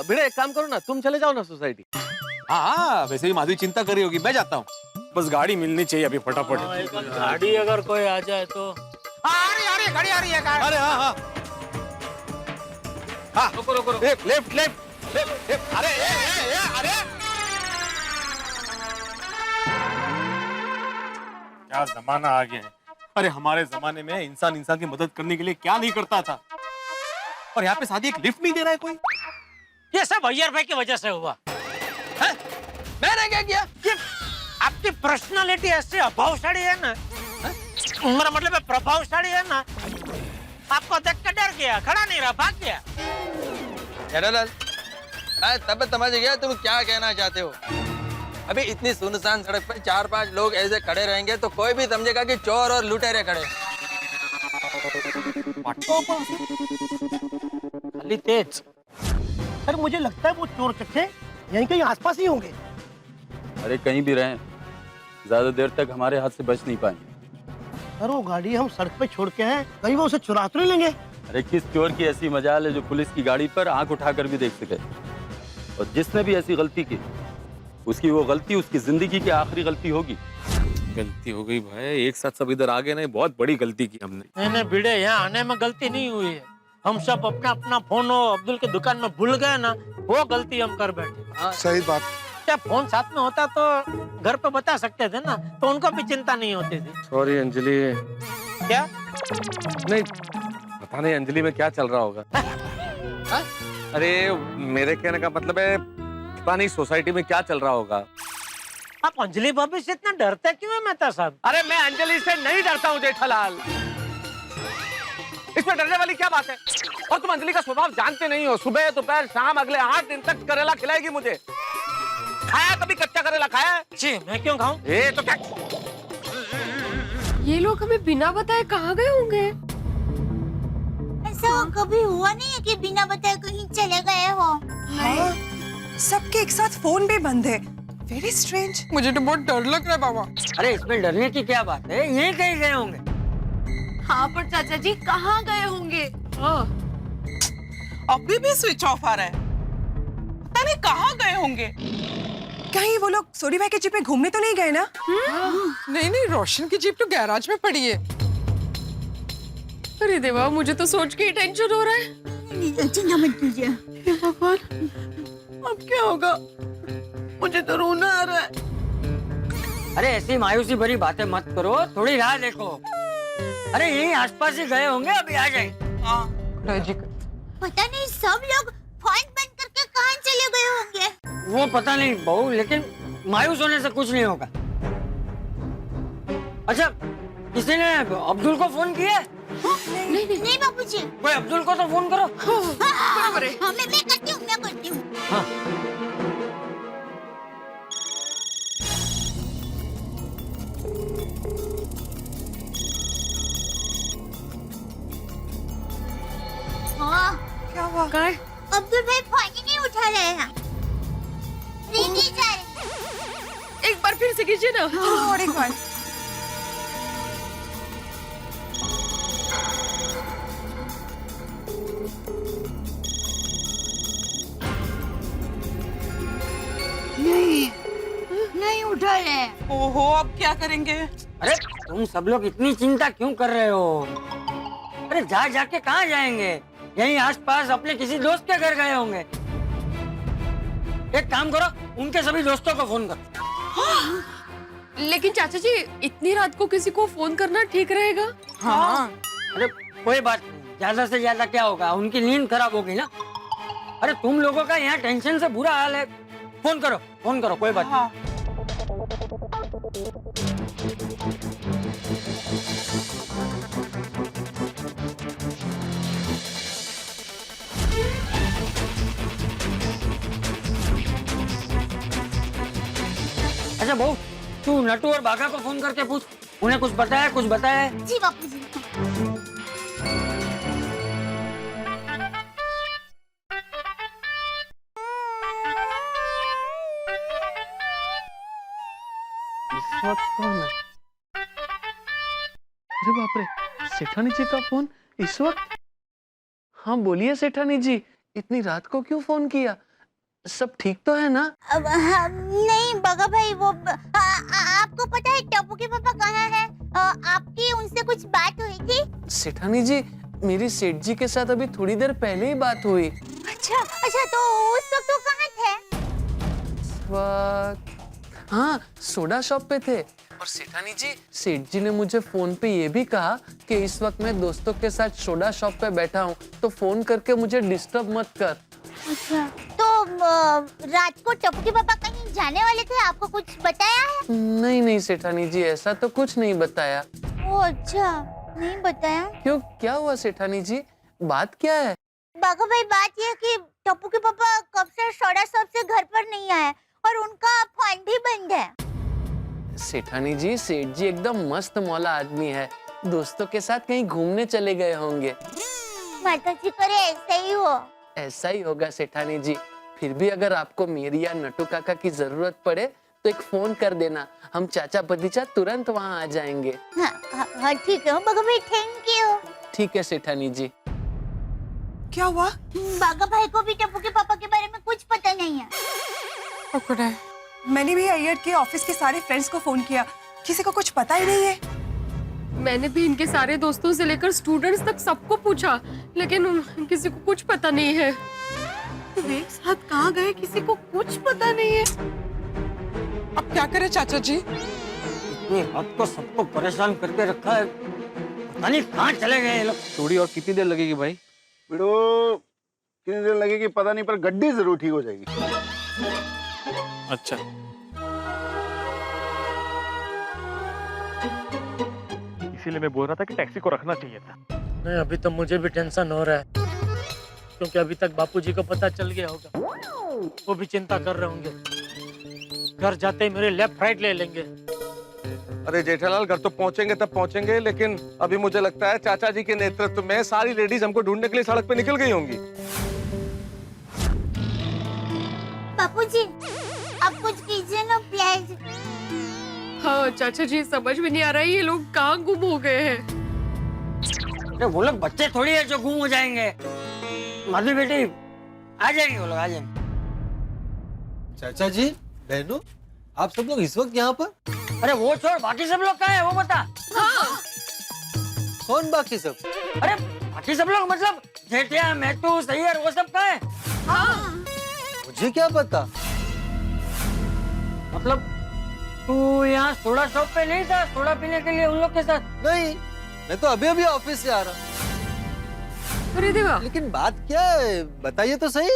भिड़े एक काम करो ना, तुम चले जाओ ना सोसाइटी। हाँ, वैसे भी माधुरी चिंता कर रही होगी, मैं जाता हूँ, बस गाड़ी मिलनी चाहिए अभी फटाफट। गाड़ी अगर कोई आ जाए तो। अरे गाड़ी आ रही है। अरे हाँ, रुको लेफ्ट। अरे क्या जमाना आ गया है। अरे हमारे जमाने में इंसान की मदद करने के लिए क्या नहीं करता था, और यहाँ पे शादी एक लिफ्ट नहीं दे रहा है कोई। ये सब अय्यर भाई की वजह से हुआ है? मैंने क्या किया? आपकी पर्सनालिटी ऐसी अभावशाली है ना, मेरा मतलब है प्रभावशाली है ना, आपको देख कर डर गया, खड़ा नहीं रहा, भाग गया। तब समझ गया तुम क्या कहना चाहते हो। अभी इतनी सुनसान सड़क पर 4-5 लोग ऐसे खड़े रहेंगे तो कोई भी समझेगा कि चोर और लुटेरे खड़े। खाली तेज। सर मुझे लगता है वो चोर चक्के यहीं कहीं आसपास ही होंगे। अरे कहीं भी रहें, ज्यादा देर तक हमारे हाथ से बच नहीं पाएंगे। सर वो गाड़ी हम सड़क पे छोड़ के हैं, कहीं वो उसे चुरा तो नहीं लेंगे? अरे किस चोर की ऐसी मजाल है जो पुलिस की गाड़ी पर आंख उठाकर भी देख सके। और जिसने भी ऐसी गलती की, उसकी वो गलती उसकी जिंदगी की आखिरी गलती होगी। गलती हो गई भाई, एक साथ सब इधर आ गए ना, बहुत बड़ी गलती की हमने। नहीं भिड़े, यहाँ आने में गलती नहीं हुई है, हम सब अपना फोन अब्दुल की दुकान में भूल गए ना, वो गलती हम कर बैठे। सही बात। क्या फोन साथ में होता तो घर पे बता सकते थे ना, तो उनको भी चिंता नहीं होती थी। सॉरी अंजलि। क्या? नहीं पता नहीं अंजलि में क्या चल रहा होगा। अरे मेरे कहने का मतलब है, पता नहीं सोसाइटी में क्या चल रहा होगा। आप अंजलि भाभी से इतना डरते क्यों है मेहता साहब? अरे मैं अंजलि से नहीं डरता हूँ जेठालाल, इसमें डरने वाली क्या बात है। और तुम अंजलि का स्वभाव जानते नहीं हो, सुबह दोपहर शाम अगले 8 दिन तक करेला खिलाएगी मुझे। खाया कभी कच्चा करेला खाया? जी मैं क्यों खाऊं? तो क्या? ये लोग हमें बिना बताए कहाँ गए होंगे? ऐसा कभी हुआ नहीं है कि बिना बताए कहीं चले गए हो? नहीं, सबके एक साथ फोन भी बंद है। Very strange. मुझे तो बहुत डर लग रहा है बाबा। अरे इसमें डरने की क्या बात है, यहीं कहीं गए होंगे। हाँ पर चाचा जी कहाँ गए होंगे? अभी भी स्विच ऑफ आ रहा है, पता नहीं कहाँ गए होंगे। कहीं वो लोग सोडी भाई के जीप में घूमने तो नहीं गए ना? नहीं, रोशन की जीप तो गैराज में पड़ी है। अरे देवा, मुझे तो सोच के ही टेंशन हो रहा है। चिंता मत कीजिए। हे भगवान, अब क्या होगा? मुझे तो रोना आ रहा है। अरे ऐसी मायूसी भरी बातें मत करो, थोड़ी राह देखो। अरे यहीं आसपास ही गए होंगे, अभी आ जाएंगे। पता नहीं सब लोग फोन बंद करके कहाँ चले गए होंगे। वो पता नहीं बहू, लेकिन मायूस होने से कुछ नहीं होगा। अच्छा, किसी ने अब्दुल को फोन किया? नहीं बाबूजी। कोई अब्दुल को तो फोन करो। बराबर है। मैं करती हूँ। हाँ। हाँ, क्या हुआ? अब्दुल भाई फोन ही नहीं उठा रहे हैं। रिंग ही जा रहे। एक बार फिर से कीजिए ना। और एक बार। नहीं उठा रहे। ओहो, अब क्या करेंगे? अरे तुम सब लोग इतनी चिंता क्यों कर रहे हो? अरे जा जाके कहाँ जाएंगे? यहीं आसपास अपने किसी दोस्त के घर गए होंगे। एक काम करो, उनके सभी दोस्तों को फोन करो। लेकिन चाचा जी इतनी रात को किसी को फोन करना ठीक रहेगा? हाँ। अरे कोई बात नहीं, ज्यादा से ज्यादा क्या होगा, उनकी नींद खराब होगी ना। अरे तुम लोगों का यहाँ टेंशन से बुरा हाल है। फोन करो कोई बात नहीं। अच्छा बहू, तू नटू और बाघा को फोन करके पूछ, उन्हें कुछ बताया है? जी बापू जी। इस वक्त कौन है? अरे बाप रे, सेठानी जी का फोन इस वक्त? हाँ बोलिए सेठानी जी, इतनी रात को क्यों फोन किया? सब ठीक तो है ना? नहीं बागा भाई, वो आपको पता है टप्पू के पापा कहाँ हैं? आपकी उनसे कुछ बात हुई थी? सेठानी जी, मेरी सेठ जी के साथ अभी थोड़ी देर पहले ही बात हुई। अच्छा, तो उस वक्त वो कहाँ थे? हाँ, सोडा शॉप पे थे। और सेठानी जी, सेठ जी ने मुझे फोन पे ये भी कहा कि इस वक्त मैं दोस्तों के साथ सोडा शॉप पे बैठा हूँ, तो फोन करके मुझे डिस्टर्ब मत कर। अच्छा, तो रात को टप्पू के पापा कहीं जाने वाले थे, आपको कुछ बताया है? नहीं सेठानी जी, ऐसा तो कुछ नहीं बताया। ओ अच्छा, नहीं बताया? क्यों, क्या हुआ सेठानी जी, बात क्या है? बागा भाई, बात ये है कि टप्पू के पापा कब से सोडा शॉप से घर पर नहीं आए और उनका फोन भी बंद है। सेठानी जी, सेठ जी एकदम मस्त मौला आदमी है, दोस्तों के साथ कहीं घूमने चले गए होंगे। माता जी करे ऐसा ही हो। ऐसा ही होगा सेठानी जी। फिर भी अगर आपको मेरी या नटू काका की जरूरत पड़े तो एक फोन कर देना, हम चाचा भतीजा तुरंत वहाँ आ जाएंगे। हाँ ठीक है बागा भाई, थैंक यू। ठीक है सेठानी जी। क्या हुआ? बागा भाई को भी टप्पू के पापा के बारे में कुछ पता नहीं है। मैंने भी अय्यर के ऑफिस के सारे फ्रेंड्स को फोन किया, किसी को कुछ पता ही नहीं है। मैंने भी इनके सारे दोस्तों से लेकर स्टूडेंट्स तक सबको पूछा, लेकिन किसी को कुछ पता नहीं है। एक साथ कहाँ गए, किसी को कुछ पता नहीं है। अब क्या करें चाचा जी? इतनी रात को सबको परेशान करके रखा है, पता नहीं कहाँ चले गए ये लोग। थोड़ी और कितनी देर लगेगी भाई? बिड़ो, कितनी देर लगेगी पता नहीं, पर गड्डी जरूर ठीक हो जाएगी। अच्छा, इसीलिए मैं बोल रहा था कि टैक्सी को रखना चाहिए था। नहीं, अभी तो मुझे भी टेंशन हो रहा है, क्योंकि अभी तक बापूजी को पता चल गया होगा, वो भी चिंता कर रहे होंगे। घर जाते ही मेरे लेफ्ट राइट ले लेंगे। अरे जेठालाल, घर तो पहुंचेंगे तब पहुंचेंगे, लेकिन अभी मुझे लगता है चाचा जी के नेतृत्व में सारी लेडीज हमको ढूंढने के लिए सड़क पे निकल गई होंगी। बापूजी, आप कुछ कीजिए ना प्लीज। हाँ चाचा जी, समझ में नहीं आ रहा है ये लोग कहाँ गुम हो गए हैं। अरे वो लोग बच्चे थोड़ी है जो गुम हो जाएंगे। माधवी बेटी, आ जाएंगे वो लोग, आ जाएंगे। चाचा जी, बहनों, आप सब लोग इस वक्त यहाँ पर? अरे वो छोड़, बाकी सब लोग कहाँ है वो बता। हाँ। कौन बाकी सब? अरे बाकी सब लोग मतलब जेठिया, मैतू, सैयर, वो सब कहाँ है? हाँ। मुझे क्या पता। मतलब तू यहाँ सोडा शॉप पे नहीं था सोडा पीने के लिए उन लोग के साथ? नहीं, मैं तो अभी अभी ऑफिस से आ रहा। अरे देवा, लेकिन बात क्या है, बताइए तो सही।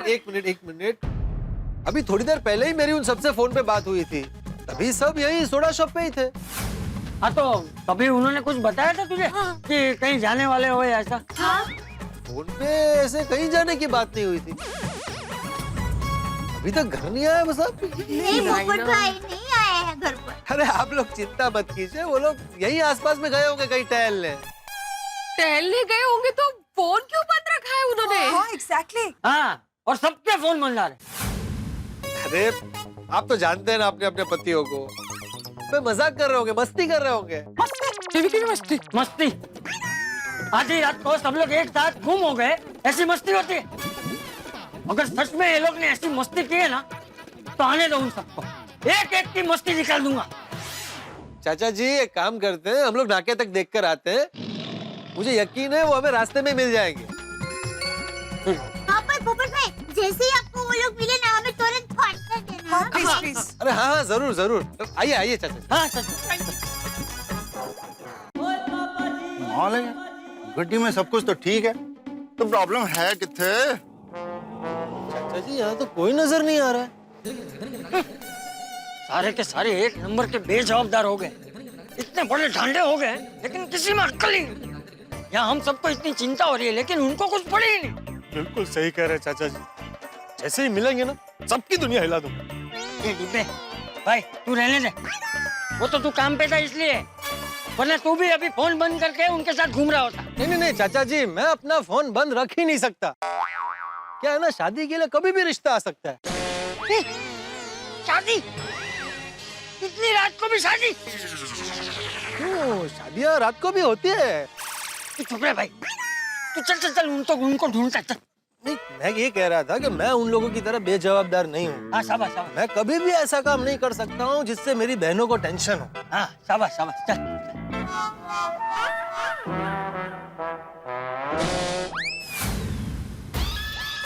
एक मिनट, अभी थोड़ी देर पहले ही मेरी उन सबसे फोन पे बात हुई थी, तभी सब यही सोडा शॉप पे ही थे। हाँ तो तभी उन्होंने कुछ बताया था तुझे कि कहीं जाने वाले हो या ऐसा? फोन पे ऐसे कहीं जाने की बात नहीं हुई थी। अभी तक घर नहीं आया बस आप? नहीं, पोपट भाई नहीं आए हैं घर पर। अरे आप लोग चिंता मत कीजिए, वो लोग यहीं आसपास में गए होंगे कहीं टहलने। टहलने गए होंगे तो फोन क्यों बंद रखा है उन्होंने? हाँ एग्जैक्टली। हाँ, और सबके फोन बंद आ रहे। अरे आप तो जानते हैं ना अपने अपने पतियों को, वे मजाक कर रहे होंगे, मस्ती कर रहे होंगे। मस्ती मस्ती आधी रात को सब लोग एक साथ गुम हो गए, ऐसी मस्ती होती है? अगर सच में ये लोग ने ऐसी मस्ती की है ना, तो आने दो उन सबको, एक एक की मस्ती निकाल दूंगा। चाचा जी एक काम करते हैं, हम लोग नाके तक देख कर आते हैं। मुझे यकीन है वो हमें रास्ते में मिल जाएंगे। हाँ पर पोपट भाई, जैसे ही आपको वो लोग मिले ना, हमें तुरंत फोन कर देना। हाँ, प्लीज प्लीज। अरे हाँ हाँ जरूर जरूर, आइए आइए चाचा जी। हाँ चाचा। माहौल है गड्डी में, सब कुछ तो ठीक है, तो प्रॉब्लम है किथे? चाचा जी यहाँ तो कोई नजर नहीं आ रहा है। सारे के सारे एक नंबर के बेजवाबदार हो गए, इतने बड़े ढांडे हो गए, लेकिन किसी में अक्ल ही नहीं। यहाँ हम सबको इतनी चिंता हो रही है, लेकिन उनको कुछ पड़ी ही नहीं। बिल्कुल सही कह रहे हैं चाचा जी, जैसे ही मिलेंगे ना सबकी दुनिया हिला दूंगा। भाई तू रहने दे, वो तो तू काम पे था इसलिए, वरना तू भी अभी फोन बंद करके उनके साथ घूम रहा होता। नहीं नहीं नहीं चाचा जी, मैं अपना फोन बंद रख ही नहीं सकता। क्या है ना, शादी के लिए कभी भी रिश्ता आ सकता है। शादी? इतनी रात को भी शादी? क्यों, शादियाँ रात को भी होती है। तू चुप रहे भाई, तू चल चल चल, उनको ढूंढता चल। नहीं, मैं ये कह रहा था कि मैं उन लोगों की तरह बेजवाबदार नहीं हूँ। हाँ शाबाश शाबाश। मैं कभी भी ऐसा काम नहीं कर सकता हूँ जिससे मेरी बहनों को टेंशन हो। हाँ शाबाश शाबाश, चल।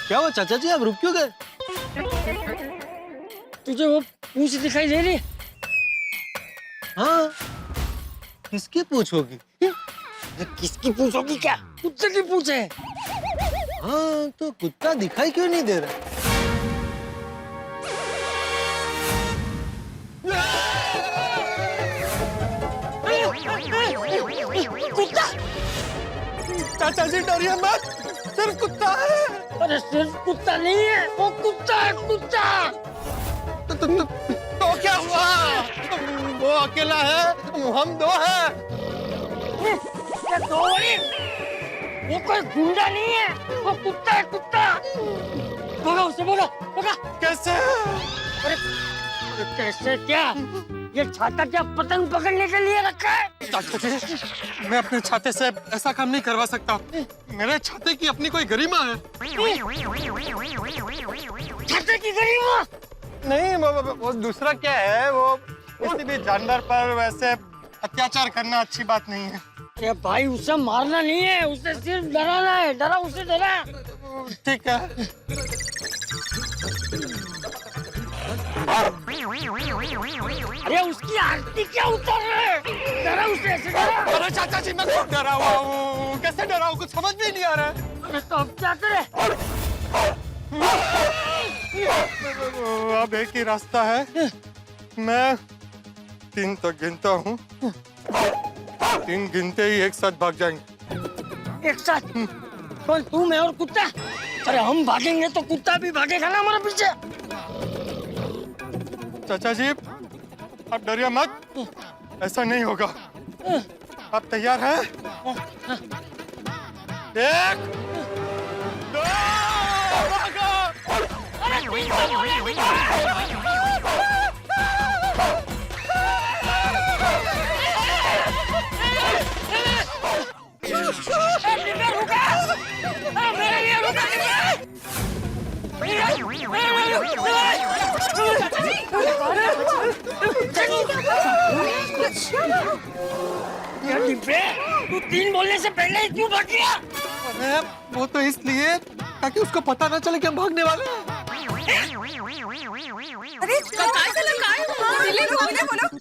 क्या हुआ चाचा जी, आप रुक क्यों गए? तुझे वो पूंछ दिखाई दे रही? हाँ, किसकी पूंछ होगी? किसकी पूंछ होगी क्या? कुत्ते की पूंछ है। हाँ, तो कुत्ता दिखाई क्यों नहीं दे रहा? कुत्ता? चाचा जी डरिए मत, सिर्फ कुत्ता है। अरे सिर्फ कुत्ता नहीं है, वो कुत्ता है, कुत्ता। तो क्या हुआ? वो अकेला है, हम दो हैं। ये दो बड़ी, वो कोई गुंडा नहीं है, वो कुत्ता है, कुत्ता। भगा उसे, भगा भगा। कैसे? अरे कैसे क्या? ये छाता क्या पतंग पकड़ने के लिए रखा है? चाचा जी, मैं अपने छाते से ऐसा काम नहीं करवा सकता। मेरे छाते की अपनी कोई गरिमा है। छाते की गरिमा? नहीं, वो दूसरा क्या है, वो किसी भी जानवर पर वैसे अत्याचार करना अच्छी बात नहीं है। अरे भाई, उसे मारना नहीं है, उसे सिर्फ डराना है। डरा उसे, डरा। ठीक है। अरे उसकी आरती क्या उतर है? डरा उसे, ऐसे डरा। अरे चाचा जी, मैं खुद डरा हुआ हूँ। कैसे डरा हूँ, कुछ समझ में नहीं आ रहा है। अरे तो अब क्या करे? अब एक ही रास्ता है, मैं 3 तक गिनता हूँ, 3 गिनते ही एक साथ भाग जाएंगे। एक साथ? कौन, तू, मैं और कुत्ता? अरे हम भागेंगे तो कुत्ता भी भागेगा ना हमारे पीछे। चाचा जी, आप डरिए मत, ऐसा नहीं होगा। आप तैयार हैं? 1 2 भागो! तू 3 बोलने से पहले ही क्यों भाग गया? अरे वो तो इसलिए ताकि उसको पता ना चले कि हम भागने वाले हैं।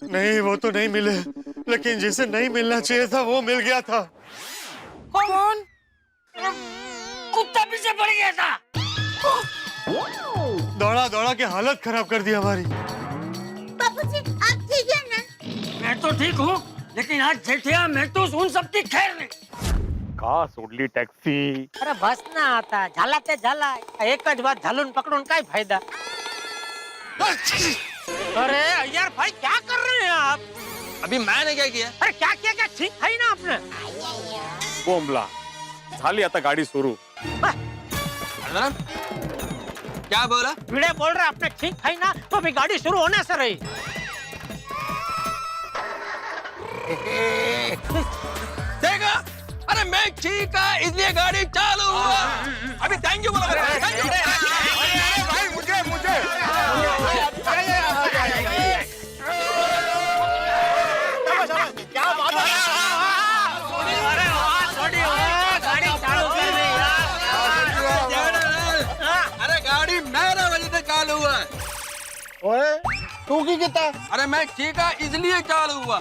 नहीं, वो तो नहीं मिले, लेकिन जिसे नहीं मिलना चाहिए था वो मिल गया था। कौन? कुत्ता पीछे पड़ गया था। दौड़ा दौड़ा के हालत खराब कर दी हमारी। बापूजी, आप ठीक है ना? मैं तो ठीक हूँ, लेकिन आज जेठिया मैं तो उन सबकी खैर नहीं। का सोडली टॅक्सी? अरे बस ना आता, झाला ते झाला, एकच बात झालून पकडून काय फायदा? अरे यार भाई, क्या कर रहे हैं आप? अभी मैंने क्या किया? अरे क्या किया, क्या ठीक है ना आपने? बोंबला झाली आता गाडी सुरू। क्या बोला? भिड़े बोल रहे आपने ठीक है ना, तो अभी गाड़ी शुरू होने से रही। देखा? अरे मैं ठीक है, इसलिए गाड़ी चालू हुआ। अभी थैंक यू बोला। भाई मुझे ओए तू की कितना? अरे मैं चीखा इसलिए चालू हुआ।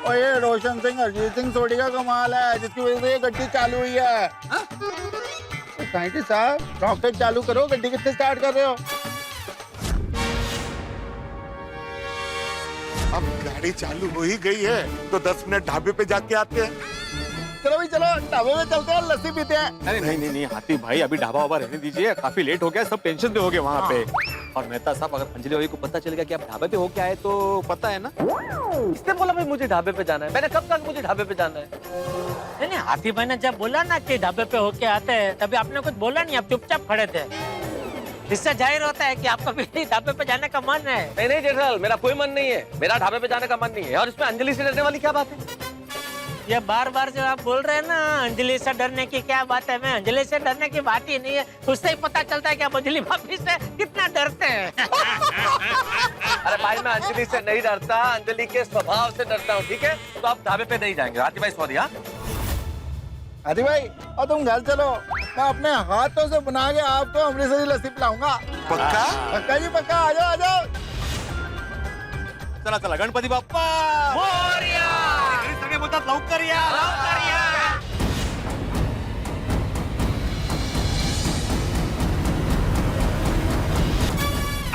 और ये रोशन सिंह अरिजीत सिंह सोडी का कमाल है जिसकी वजह से ये गड्डी चालू हुई है। तो साइंटिस्ट साहब रॉकेट चालू करो, गड्डी कितने स्टार्ट कर रहे हो? अब गाड़ी चालू हो ही गई है तो 10 मिनट ढाबे पे जाके आते हैं। चलो भाई चलो, ढाबे में चलते हैं, लस्सी पीते हैं। अरे नहीं हाथी भाई, अभी ढाबा वाबा रहने दीजिए, काफी लेट हो गया, सब टेंशन में हो गए वहाँ पे। और मेहता साहब, अगर अंजलि भाई को पता चलेगा कि आप ढाबे पे हो के आए तो पता है ना, इसने बोला भाई मुझे ढाबे पे जाना है। मैंने कब कहा मुझे ढाबे पे जाना है? नहीं, हाथी भाई ने जब बोला ना कि ढाबे पे होके आते हैं, तभी आपने कुछ बोला नहीं, आप चुपचाप खड़े थे। इससे जाहिर होता है कि आपका भी ढाबे पे जाने का मन है। नहीं जेठलाल, मेरा कोई मन नहीं है, मेरा ढाबे पे जाने का मन नहीं है। और इसमें अंजलि से डरने वाली क्या बात है? ये बार जो आप बोल रहे हैं ना अंजलि से डरने की क्या बात है, मैं अंजलि से डरने की बात ही नहीं है। उससे ही पता चलता है कि आप अंजलि भाभी से कितना डरते हैं। अरे भाई, मैं अंजलि से नहीं डरता, अंजलि के स्वभाव से डरता हूँ, ठीक है? तो आप ढाबे पे नहीं जाएंगे। हाथी भाई सॉरी। हाथी भाई और तुम घर चलो, मैं अपने हाथों से बना के आपको अमृतसरी लस्सी पिलाऊंगा। पक्का? पक्का जी पक्का, आ जाओ आ जाओ। चला गणपति बाप्पा मोरया, सगळे बोलतात लवकर या।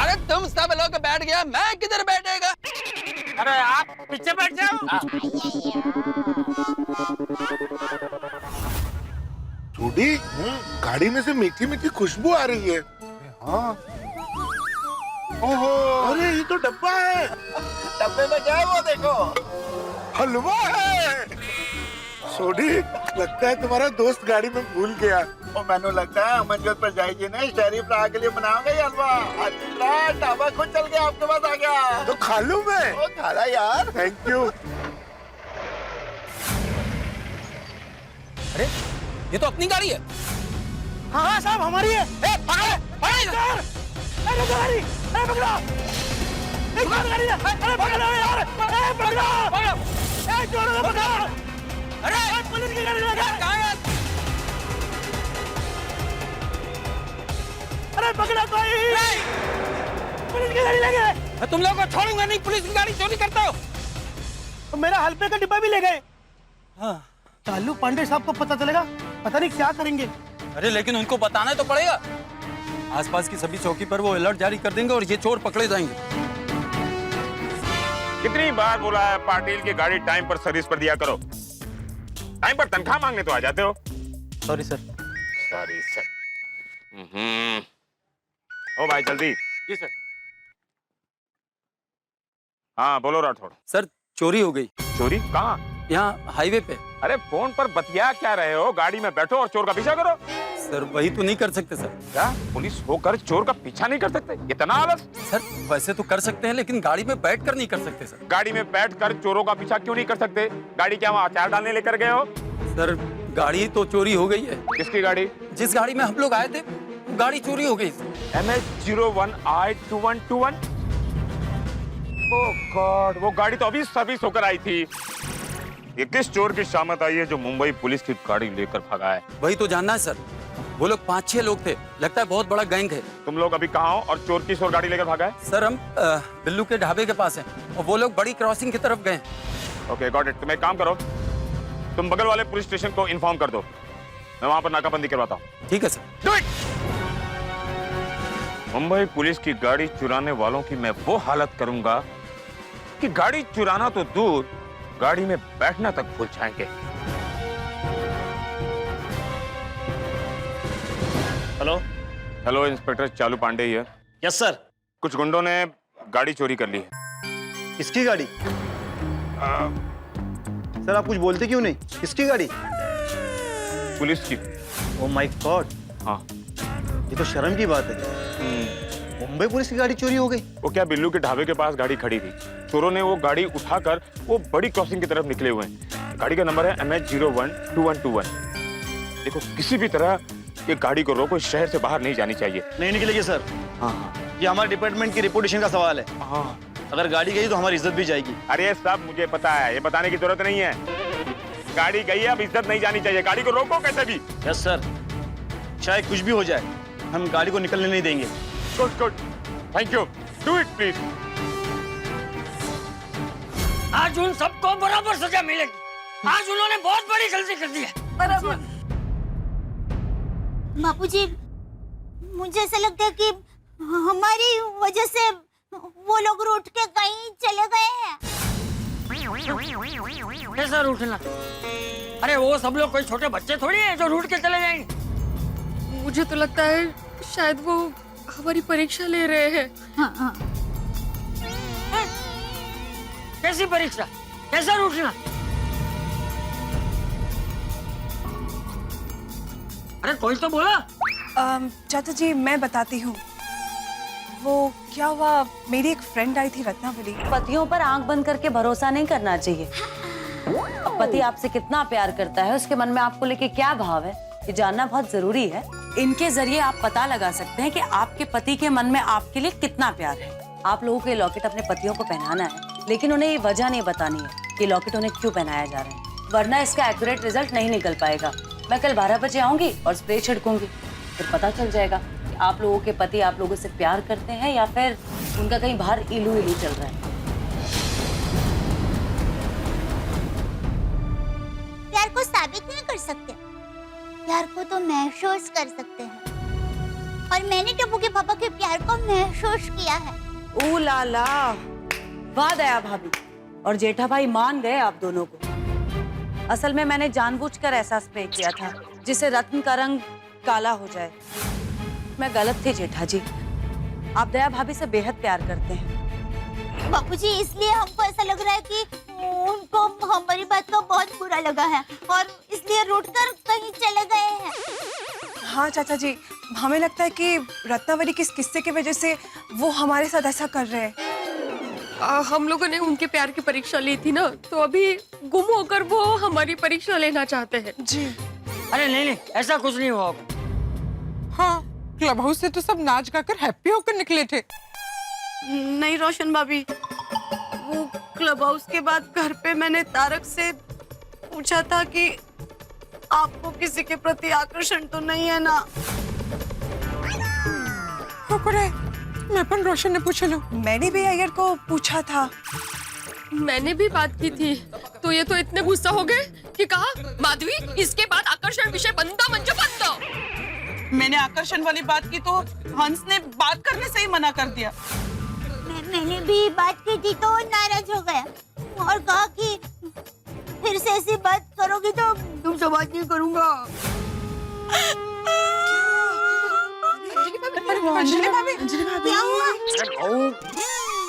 अरे तुम सब लोग बैठ गया, मैं किधर बैठेगा? अरे आप पीछे बैठ जाओ। छोड़ी, गाड़ी में से मीठी मीठी खुशबू आ रही है। हाँ, ओहो, अरे ये तो डब्बा है। डब्बे में क्या है वो देखो? हलवा है। छोड़ी, लगता है तुम्हारा दोस्त गाड़ी में भूल गया। और मैंने लगता है अमनजोत पर जाएगी ना, शहरी फ्राह के लिए बनाऊंगा ये हलवा। अच्छा, ढाबा खुद चल के आपके पास आ गया। तो खा लूं मैं? ओ खाला यार। Thank you. अरे ये तो अपनी गाड़ी है। हाँ साहब, हमारी है। अरे गाड़ी, अरे पकड़ो, एक बार गाड़ी है। अरे पकड़ो यार, अरे पकड़ो, ए चोरों को पकड़ो। अरे पुलिस की गाड़ी लगा, कहाँ है? अरे पकड़ो कोई, पुलिस की गाड़ी लगे। मैं तुम लोगों को छोड़ूंगा नहीं, पुलिस की गाड़ी चोरी करते हो। तो मेरा हलवे का डिब्बा भी ले गए। हाँ, चालू पांडे साहब को पता चलेगा, पता नहीं क्या करेंगे। अरे लेकिन उनको बताना तो पड़ेगा। आसपास की सभी चौकी पर वो अलर्ट जारी कर देंगे और ये चोर पकड़े जाएंगे। कितनी बार बोला है पाटिल की गाड़ी टाइम पर सर्विस पर दिया करो, टाइम पर तनख्वाह मांगने तो आ जाते हो। Sorry sir. Sorry sir. ओ भाई जल्दी। जी सर। हाँ बोलो राठौड़। सर चोरी हो गई। चोरी कहाँ? यहाँ हाईवे पे। अरे फोन पर बतिया क्या रहे हो? गाड़ी में बैठो और चोर का पीछा करो। सर वही तो नहीं कर सकते सर। क्या पुलिस होकर चोर का पीछा नहीं कर सकते? इतना आलस? सर वैसे तो कर सकते हैं, लेकिन गाड़ी में बैठकर नहीं कर सकते सर। गाड़ी में बैठकर चोरों का पीछा क्यों नहीं कर सकते? गाड़ी क्या वहाँ अचार डालने लेकर गए हो? सर गाड़ी तो चोरी हो गई है। किसकी गाड़ी? जिस गाड़ी में हम लोग आए थे गाड़ी चोरी हो गई। MS01I2121। ओह गॉड, वो गाड़ी तो अभी सर्विस होकर आई थी। ये किस चोर की शामत आई है जो मुंबई पुलिस की गाड़ी लेकर भागा है? वही तो जानना है सर। वो लोग 5-6 लोग थे, लगता है बहुत बड़ा गैंग है। तुम लोग अभी कहाँ हो और चोर किस ओर गाड़ी लेकर भागा है? सर हम बिल्लू के ढाबे के पास हैं और वो लोग बड़ी क्रॉसिंग की तरफ गए। Okay got it. तुम एक काम करो, तुम बगल वाले पुलिस स्टेशन को इन्फॉर्म कर दो, मैं वहां पर नाकाबंदी करवाता हूँ। ठीक है sir. Do it. Mumbai police की गाड़ी चुराने वालों की मैं वो हालत करूंगा कि गाड़ी चुराना तो दूर, गाड़ी में बैठना तक भूल जाएंगे। हेलो हेलो, इंस्पेक्टर चालू पांडे ही है। Yes sir. कुछ गुंडों ने गाड़ी चोरी कर ली है। किसकी गाड़ी? सर आप कुछ बोलते क्यों नहीं? किसकी गाड़ी? पुलिस की। Oh my God. हाँ, ये तो शर्म की बात है। मुंबई पुलिस की गाड़ी चोरी हो गई। वो क्या बिल्लू के ढाबे के पास गाड़ी खड़ी थी, चोरों ने वो गाड़ी उठाकर वो बड़ी क्रॉसिंग की तरफ निकले हुए हैं। गाड़ी का नंबर है MS012121। देखो किसी भी तरह ये गाड़ी को रोको, शहर से बाहर नहीं जानी चाहिए। नहीं निकलेगी सर। हाँ, ये हमारे डिपार्टमेंट की रिपुटेशन का सवाल है। हाँ, अगर गाड़ी गई तो हमारी इज्जत भी जाएगी। अरे सब मुझे पता है, ये बताने की जरूरत नहीं है। गाड़ी गई है, अब इज्जत नहीं जानी चाहिए। गाड़ी को रोको कैसे भी। Yes sir. चाहे कुछ भी हो जाए, हम गाड़ी को निकलने नहीं देंगे। Good good. Thank you, do it please. आज उन सबको बराबर सजा मिलेगी। आज उन्होंने बहुत बड़ी गलती कर दी है। बराबर। बापूजी, मुझे ऐसा लगता है कि हमारी वजह से वो लोग रूठ के कहीं चले गए हैं। कैसा रूठना? अरे वो सब लोग कोई छोटे बच्चे थोड़ी हैं जो रूठ के चले जाएंगे। मुझे तो लगता है शायद वो हमारी परीक्षा ले रहे हैं। हाँ। कैसी परीक्षा? कैसा रूठना? अरे कोई तो बोला। चाचा जी मैं बताती हूँ। वो क्या हुआ, मेरी एक फ्रेंड आई थी रत्नावली। पतियों पर आंख बंद करके भरोसा नहीं करना चाहिए। पति आपसे कितना प्यार करता है, उसके मन में आपको लेके क्या भाव है, ये जानना बहुत जरूरी है। इनके जरिए आप पता लगा सकते हैं कि आपके पति के मन में आपके लिए कितना प्यार है। आप लोगों को ये लॉकेट अपने पतियों को पहनाना है, लेकिन उन्हें ये वजह नहीं बतानी है कि लॉकेट उन्हें क्यों पहनाया जा रहा है, वरना इसका एक्यूरेट रिजल्ट नहीं निकल पाएगा। मैं कल 12 बजे आऊंगी और स्प्रे छिड़कूंगी, फिर पता चल जाएगा कि आप लोगों के पति आप लोगों से प्यार करते हैं या फिर उनका कहीं बाहर इलू इलू चल रहा है। प्यार को साबित नहीं कर सकते, प्यार को तो महसूस कर सकते हैं। और मैंने टप्पू के पापा के प्यार को महसूस किया है। ओ लाला, वाह दया भाभी और जेठा भाई मान गए आप दोनों को। असल में मैंने जानबूझकर ऐसा स्प्रे किया था जिससे रत्न का रंग काला हो जाए। मैं गलत थी जेठा जी, आप दया भाभी से बेहद प्यार करते हैं। बापूजी, इसलिए हमको ऐसा लग रहा है कि उनको हमारी बात का बहुत बुरा लगा है और इसलिए रूठकर कहीं चले गए हैं। हाँ चाचा जी, हमें लगता है कि रत्नावली के इस किस्से की वजह से वो हमारे साथ ऐसा कर रहे हैं। हम लोगों ने उनके प्यार की परीक्षा ली थी ना, तो अभी गुम होकर वो हमारी परीक्षा लेना चाहते हैं। जी। अरे नहीं, ऐसा कुछ नहीं हुआ। हाँ, क्लब हाउस से तो सब नाच गाकर हैप्पी होकर निकले थे। नहीं रोशन भाभी, वो क्लब हाउस के बाद घर पे मैंने तारक से पूछा था कि आपको किसी के प्रति आकर्षण तो नहीं है ना। मैं अपन रोशन ने पूछा लो। मैंने भी अय्यर को पूछा था। मैंने भी बात की थी, तो ये तो इतने गुस्सा हो गए कि कहा माधवी इसके बाद आकर्षण विषय बंदा मंजो बंदा। मैंने आकर्षण वाली बात की तो हंस ने बात करने से ही मना कर दिया। मैंने भी बात की थी तो नाराज हो गया और कहा कि फिर से ऐसी बात करोगी तो तुमसे बात नहीं करूंगा। अंजलि भाभी, क्या हुआ?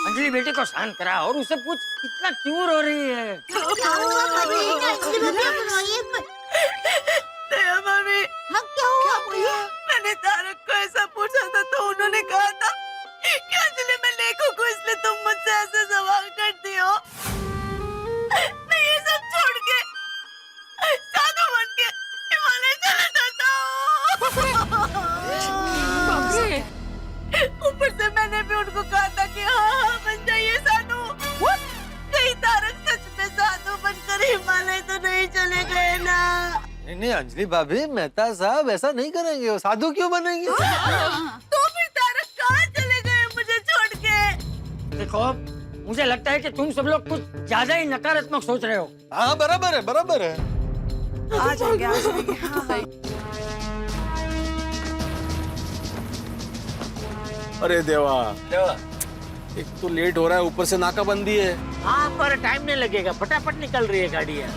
अंजलि बेटे को शांत करा और उसे पूछ इतना क्यों रो रही है। क्या हुआ भाभी? अंजलि भाभी, आप रोइए मत। दया भाभी, हाँ क्या हुआ? बोलिए। मैंने तारक को ऐसा पूछा था तो उन्होंने कहा था कि अंजलि मैं लेखक हूँ इसलिए तुम मुझसे ऐसे सवाल करती हो। मैं ये सब छोड़ के साधु बन के हिमालय चला जाता हूँ। ऊपर से मैंने भी उनको कहा था कि हाँ बन जाइए साधु। कहीं तारक सच में साधु बनकर हिमालय तो नहीं चले गए ना। नहीं अंजलि भाभी, मेहता साहब ऐसा नहीं करेंगे, वो साधु क्यों बनेंगे? तो फिर तारक कहाँ चले गए मुझे छोड़ के? देखो, मुझे लगता है कि तुम सब लोग कुछ ज्यादा ही नकारात्मक सोच रहे हो। हाँ बराबर है, बराबर है। आ जाएंगे, आ जाएंगे। हाँ। अरे देवा, एक तो लेट हो रहा है, ऊपर से नाकाबंदी है। हाँ पर टाइम नहीं लगेगा, फटाफट निकल रही है गाड़ी है।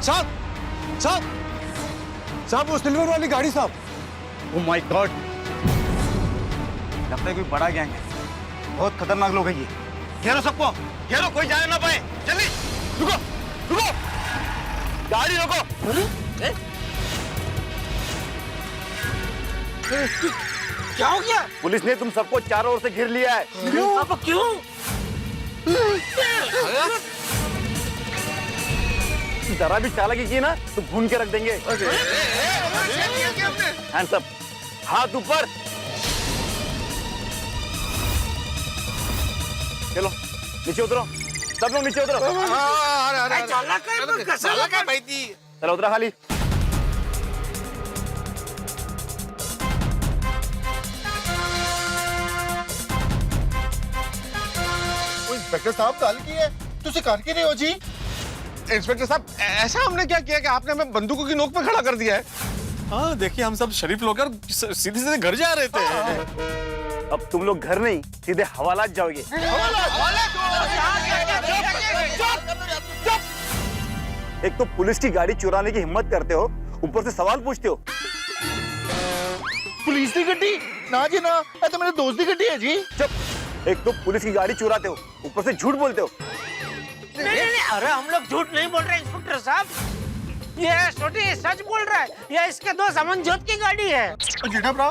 साहब, साहब वो सिल्वर वाली गाड़ी साहब। ओह माय गॉड, लगता है कोई बड़ा गैंग है, बहुत खतरनाक लोग हैं ये। घेरो सबको, घेरो, कोई जाने ना पाए। जल्दी रुको, रुको, गाड़ी रोको। क्या हो गया? पुलिस ने तुम सबको चारों ओर से घेर लिया है। क्यों? अब क्यों? जरा भी चालाकी की ना तो भून के रख देंगे। हैंड्स अप, हाथ ऊपर। चलो नीचे उतरो, सब लोग नीचे उतरो। चलो उतरा खाली। इंस्पेक्टर साहब गल की है तुसी कर के रहे हो जी? इंस्पेक्टर साहब ऐसा हमने क्या किया कि आपने हमें बंदूकों की नोक पे खड़ा कर दिया है? हाँ देखिए हम सब शरीफ लोग हैं और सीधे सीधे घर जा रहे थे। अब तुम लोग घर नहीं सीधे हवालात जाओगे। एक तो पुलिस की गाड़ी चुराने की हिम्मत करते हो, ऊपर से सवाल पूछते हो। पुलिस की गड्डी ना जी ना, ये तो मेरे दोस्त की गड्डी है जी। चुप। एक तो पुलिस की गाड़ी चुराते हो, ऊपर से झूठ बोलते हो। नहीं, अरे हम लोग झूठ नहीं बोल रहे इंस्पेक्टर साहब, ये छोटी सच बोल रहा है। ये इसके दोस्त अमनजोत की गाड़ी है। जेठा भरा,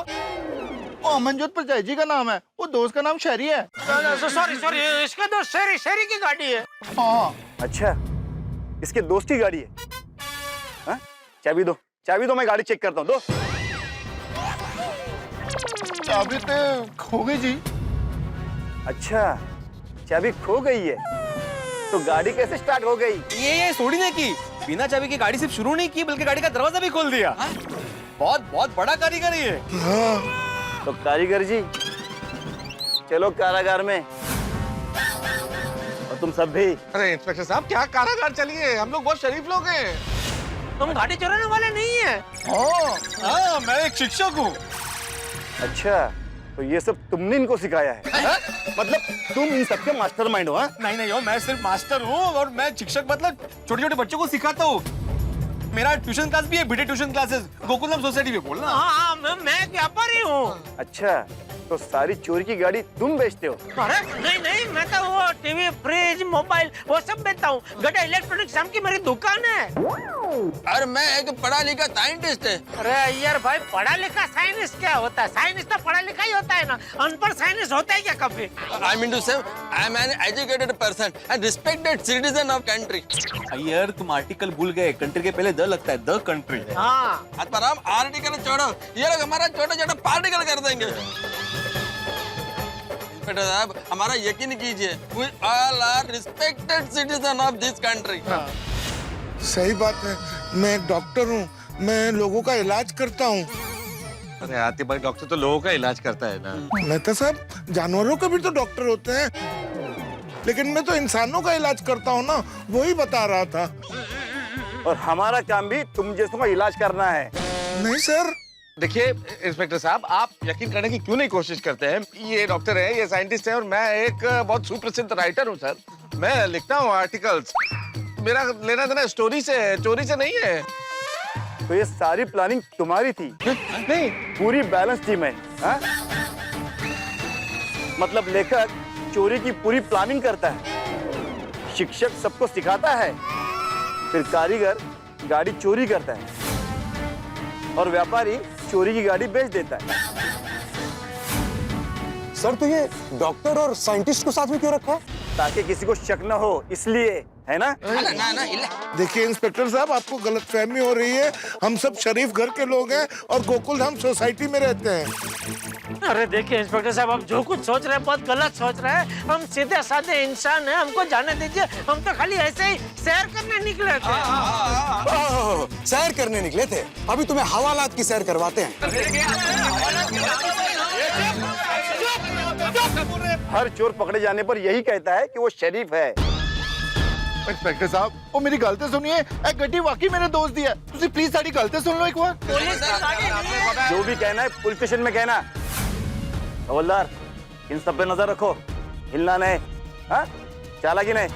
वो अमनजोत परजाई जी का नाम है, वो दोस्त का नाम शहरी है। सॉरी इसके दोस्त शहरी की गाड़ी है। हाँ। अच्छा, इसके दोस्त की गाड़ी है। हाँ? चाबी दो मैं गाड़ी चेक करता हूँ। दो। चाबी तो खो गई जी। अच्छा, चाबी खो गई है तो गाड़ी कैसे स्टार्ट हो गई? ये थोड़ी ना की बिना चाबी की गाड़ी सिर्फ शुरू नहीं की बल्कि गाड़ी का दरवाजा भी खोल दिया। बहुत बड़ा कारीगर है ये। तो कारीगर जी चलो कारागार में, और तुम सब भी। अरे इंस्पेक्टर साहब क्या कारागार, चलिए हम लोग बहुत शरीफ लोग हैं। तुम गाड़ी चुराने वाले नहीं है। हाँ, मैं एक शिक्षक हूँ। अच्छा, तो ये सब तुमने इनको सिखाया है? मतलब तुम इन सबके मास्टरमाइंड हो? हाँ? नहीं हो, मैं सिर्फ मास्टर हूँ और मैं शिक्षक मतलब छोटे छोटे बच्चों को सिखाता हूँ। मेरा ट्यूशन क्लास भी है, बीटे ट्यूशन क्लासेस, गोकुलधाम सोसाइटी में। बोलना। हाँ, मैं व्यापारी हूँ। अच्छा, तो सारी चोरी की गाड़ी तुम बेचते हो? अरे नहीं, मैं तो वो टीवी, फ्रिज, मोबाइल वो सब बेचता हूँ। गड्ढा इलेक्ट्रॉनिक नाम की मेरी दुकान है। और मैं एक पढ़ा लिखा साइंटिस्ट है। अरे यार भाई, पढ़ा लिखा साइंटिस्ट क्या होता है? साइंटिस्ट तो पढ़ा लिखा ही होता है ना, अनपढ़ साइंटिस्ट होता है क्या कभी? I mean to say, I am an educated person and respected citizen of country. यार तुम आर्टिकल भूल गए, कंट्री के पहले द लगता है, द कंट्री। हाँ। पर हम आर्टिकल छोड़ो, ये लोग हमारा छोटा छोटा पार्टिकल कर देंगे। इंस्पेक्टर साहब हमारा यकीन कीजिए, we all are respected citizen of this country. सही बात है, मैं एक डॉक्टर हूँ, मैं लोगों का इलाज करता हूँ। अरे आती भाई, डॉक्टर तो लोगों का इलाज करता है ना। मैं तो सब जानवरों के भी तो डॉक्टर होते हैं, लेकिन मैं तो इंसानों का इलाज करता हूँ ना, वही बता रहा था। और हमारा काम भी तुम जैसों का इलाज करना है। नहीं सर। देखिए इंस्पेक्टर साहब, आप यकीन करने की क्यों नहीं कोशिश करते हैं? ये डॉक्टर है, ये साइंटिस्ट है और मैं एक बहुत सुप्रसिद्ध राइटर हूँ सर। मैं लिखता हूँ आर्टिकल्स, मेरा लेना देना स्टोरी से है, चोरी से नहीं है। तो ये सारी प्लानिंग तुम्हारी थी? नहीं, पूरी बैलेंस टीम है। हाँ? मतलब लेखक चोरी की पूरी प्लानिंग करता है, शिक्षक सबको सिखाता है, फिर कारीगर गाड़ी चोरी करता है और व्यापारी चोरी की गाड़ी बेच देता है। सर तो ये डॉक्टर और साइंटिस्ट को साथ में क्यों रखा है? ताकि किसी को शक न हो, इसलिए है ना? देखिए इंस्पेक्टर साहब, आपको गलतफहमी हो रही है। हम सब शरीफ घर के लोग हैं और गोकुलधाम सोसाइटी में रहते हैं। अरे देखिए इंस्पेक्टर साहब, आप जो कुछ सोच रहे हैं बहुत गलत सोच रहे हैं। हम सीधे साधे इंसान हैं, हमको जाने दीजिए। हम तो खाली ऐसे ही सैर करने निकले थे। सैर करने निकले थे? अभी तुम्हें हवालात की सैर करवाते हैं। हर चोर पकड़े जाने पर यही कहता है कि वो शरीफ है। इंस्पेक्टर साहब, वो मेरी गलती सुनिए, गड्डी वाकई मेरे दोस्त दी है। तुसी प्लीज साड़ी गलती सुन लो एक बार। जो भी कहना है पुलिस स्टेशन में कहना। हवलदार, इन सब पे नजर रखो, हिलना नहीं। हाँ? चालाकी नहीं।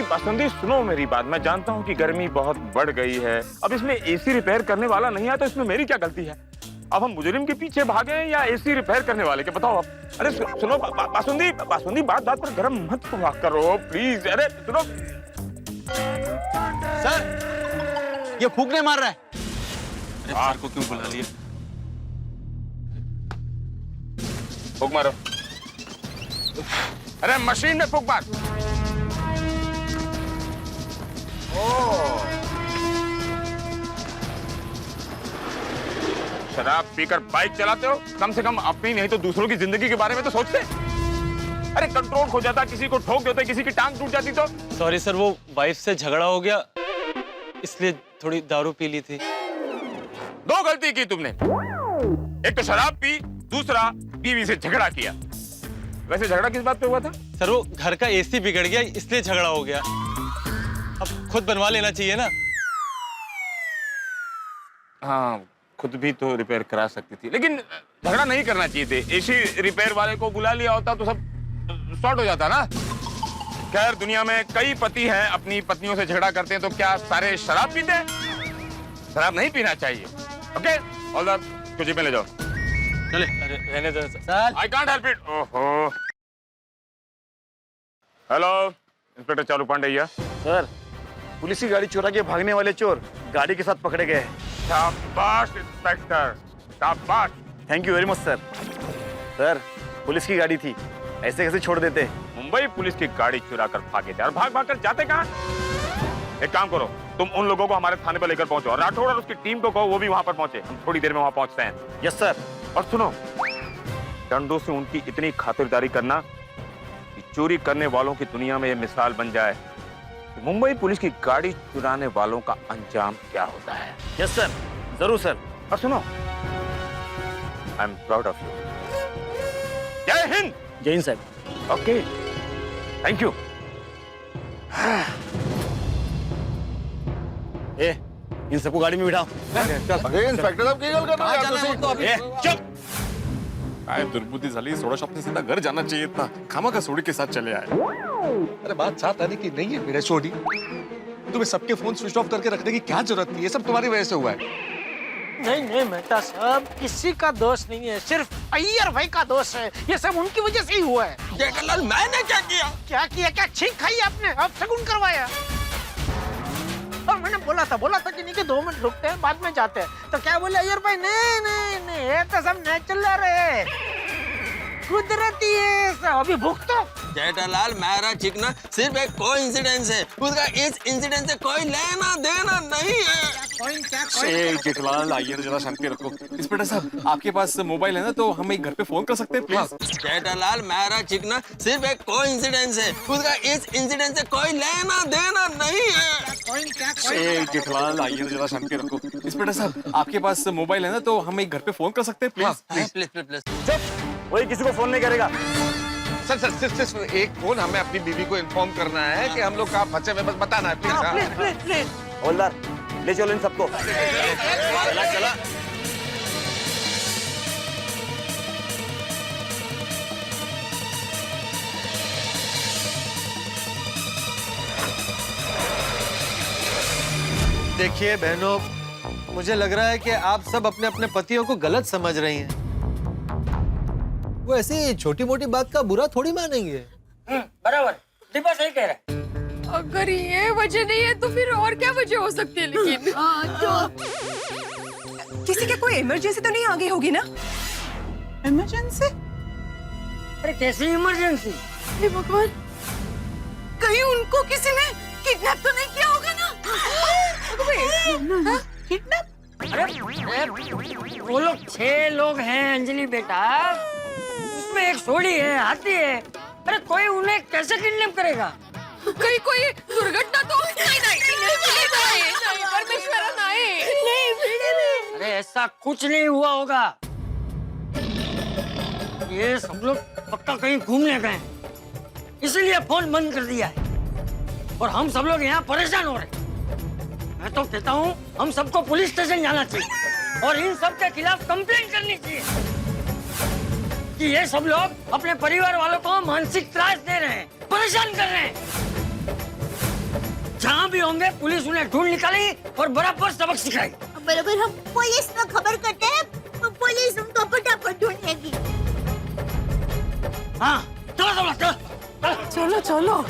बासुंदी सुनो मेरी बात। मैं जानता हूँ कि गर्मी बहुत बढ़ गई है, अब इसमें एसी रिपेयर करने वाला नहीं है, तो इसमें मेरी क्या गलती है? अब हम मुजरिम के पीछे भागे या एसी रिपेयर करने वाले के? बताओ आप। अरे सुनो बासुंदी, बात पर गरम मत हुआ करो प्लीज। अरे सुनो सर, ये फूकने मार रहा है। अरे सर को क्यों बुला लिया? फूक मारो। अरे मशीन में फूक मार। शराब पीकर बाइक चलाते हो? कम से कम अपनी नहीं तो दूसरों की जिंदगी के बारे में तो सोचते। अरे कंट्रोल खो जाता, किसी को ठोक देते, किसी की टांग टूट जाती तो। सॉरी सर, वो वाइफ से झगड़ा हो गया, इसलिए थोड़ी दारू पी ली थी। दो गलती की तुमने, एक तो शराब पी, दूसरा बीवी से झगड़ा किया। वैसे झगड़ा किस बात पे हुआ था? सर वो घर का एसी बिगड़ गया, इसलिए झगड़ा हो गया। अब खुद बनवा लेना चाहिए ना। हाँ, खुद भी तो रिपेयर करा सकती थी, लेकिन झगड़ा नहीं करना चाहिए थे। एसी रिपेयर वाले को बुला लिया होता तो सब सॉर्ट हो जाता ना। खैर, दुनिया में कई पति हैं अपनी पत्नियों से झगड़ा करते हैं, तो क्या सारे शराब पीते हैं? शराब नहीं पीना चाहिए। ओके, ऑल दैट, कुछ में ले जाओ। चले। अरे रहने दो sir. I can't help it. ओहो। हेलो, इंस्पेक्टर चालू पांडे हियर। सर, पुलिस की गाड़ी चुरा के भागने वाले चोर गाड़ी के साथ पकड़े गए हैं। शाबाश इंस्पेक्टर, शाबाश। Thank you very much sir. Sir, police की गाड़ी थी, ऐसे कैसे छोड़ देते? मुंबई पुलिस की गाड़ी चुरा कर भागे थे, और भाग भाग कर जाते कहाँ? एक काम करो, तुम उन लोगों को हमारे थाने पर लेकर पहुंचो, और राठौड़ और उसकी टीम को कहो वो भी वहां पर पहुंचे। हम थोड़ी देर में वहां पहुंचते हैं। Yes sir. और सुनो, डंडों से उनकी इतनी खातिरदारी करना कि चोरी करने वालों की दुनिया में ये मिसाल बन जाए कि मुंबई पुलिस की गाड़ी चुराने वालों का अंजाम क्या होता है। यस सर, जरूर सर। और सुनो, I am proud of you. Jai Hind. Jai Hind sir. Okay, thank you. ए, इन सबको गाड़ी में बिठाओ। अरे इंस्पेक्टर साहब, क्या गल कर रहे हो? चुप। काय दुर्बुद्धी झाली, सोडा शॉप से सीधा घर जाना चाहिए था। खामा का सोडी के साथ चले आए। अरे बात साथ आने की नहीं है मेरे सोडी। तुम्हें सबके फोन स्विच ऑफ करके रखने की क्या जरूरत नहीं है, सब तुम्हारी वजह से हुआ है। नहीं नहीं मेहता साहब, किसी का दोष नहीं है, सिर्फ अय्यर भाई का दोष है। ये सब उनकी वजह से ही हुआ है। जेठालाल, मैंने क्या किया? क्या किया? क्या छींक खाई आपने? अब शगुन करवाया। और मैंने बोला था कि नहीं कि 2 मिनट रुकते हैं, बाद में जाते हैं। तो क्या बोले अय्यर भाई? नहीं नहीं नहीं, ये तो सब नेचुरल है, कुदरती है सब। अभी भुगतो। जेठालाल, मेरा चिकना सिर्फ एक कोइंसिडेंस है, उसका इस इंसिडेंट से कोई लेना देना नहीं है। जेठलाल, आइए जरा शांति रखो। इंस्पेक्टर साहब, आपके पास मोबाइल है ना, तो हम एक घर पे फोन कर सकते हैं प्लीज? जेठालाल, मेरा चिकना सिर्फ एक कोइंसिडेंस है, उसका इस इंसिडेंट से कोई लेना देना नहीं है। जेठलाल, आइए जरा शांति रखो। इंस्पेक्टर साहब, आपके पास मोबाइल है ना, तो हम एक घर पे फोन कर सकते हैं प्लीज? प्लीज। वही किसी को फोन नहीं करेगा। सर सिर्फ एक फोन, हमें अपनी बीवी को इन्फॉर्म करना है कि हम लोग कहाँ फंसे हुए, बस बताना है प्लीज। प्लीज। हवलदार, ले चलो इन सबको। चला। देखिए बहनों, मुझे लग रहा है कि आप सब अपने अपने पतियों को गलत समझ रही हैं। वो ऐसी छोटी मोटी बात का बुरा थोड़ी मानेंगे। बराबर, दीपा सही कह रहा है। अगर ये वजह नहीं है तो फिर और क्या वजह हो सकती है? लेकिन किसी के कोई इमरजेंसी तो नहीं आ गई होगी ना? इमरजेंसी? अरे कैसी इमरजेंसी? हे भगवान, कहीं उनको किसी ने किडनैप तो नहीं किया होगा ना? किडनैप? अरे वो लोग 6 लोग हैं अंजलि बेटा, उसमें एक सोडी है, हाथी है। अरे कोई उन्हें कैसे किडनैप करेगा? कहीं कोई दुर्घटना तो नहीं, परमेश्वर नहीं। अरे ऐसा कुछ नहीं हुआ होगा। ये सब लोग पक्का कहीं घूमने गए, इसीलिए फोन बंद कर दिया है, और हम सब लोग यहाँ परेशान हो रहे हैं। मैं तो कहता हूँ हम सबको पुलिस स्टेशन जाना चाहिए और इन सब के खिलाफ कंप्लेंट करनी चाहिए कि ये सब लोग अपने परिवार वालों को मानसिक त्रास दे रहे हैं, परेशान कर रहे हैं। जहाँ भी होंगे पुलिस उन्हें ढूंढ निकालेगी और बराबर सबक सिखाएगी। बराबर, हम पुलिस को खबर करते हैं, पुलिस उनको फटाफट ढूंढेगी। हाँ, चलो चलो चलो चलो चलो।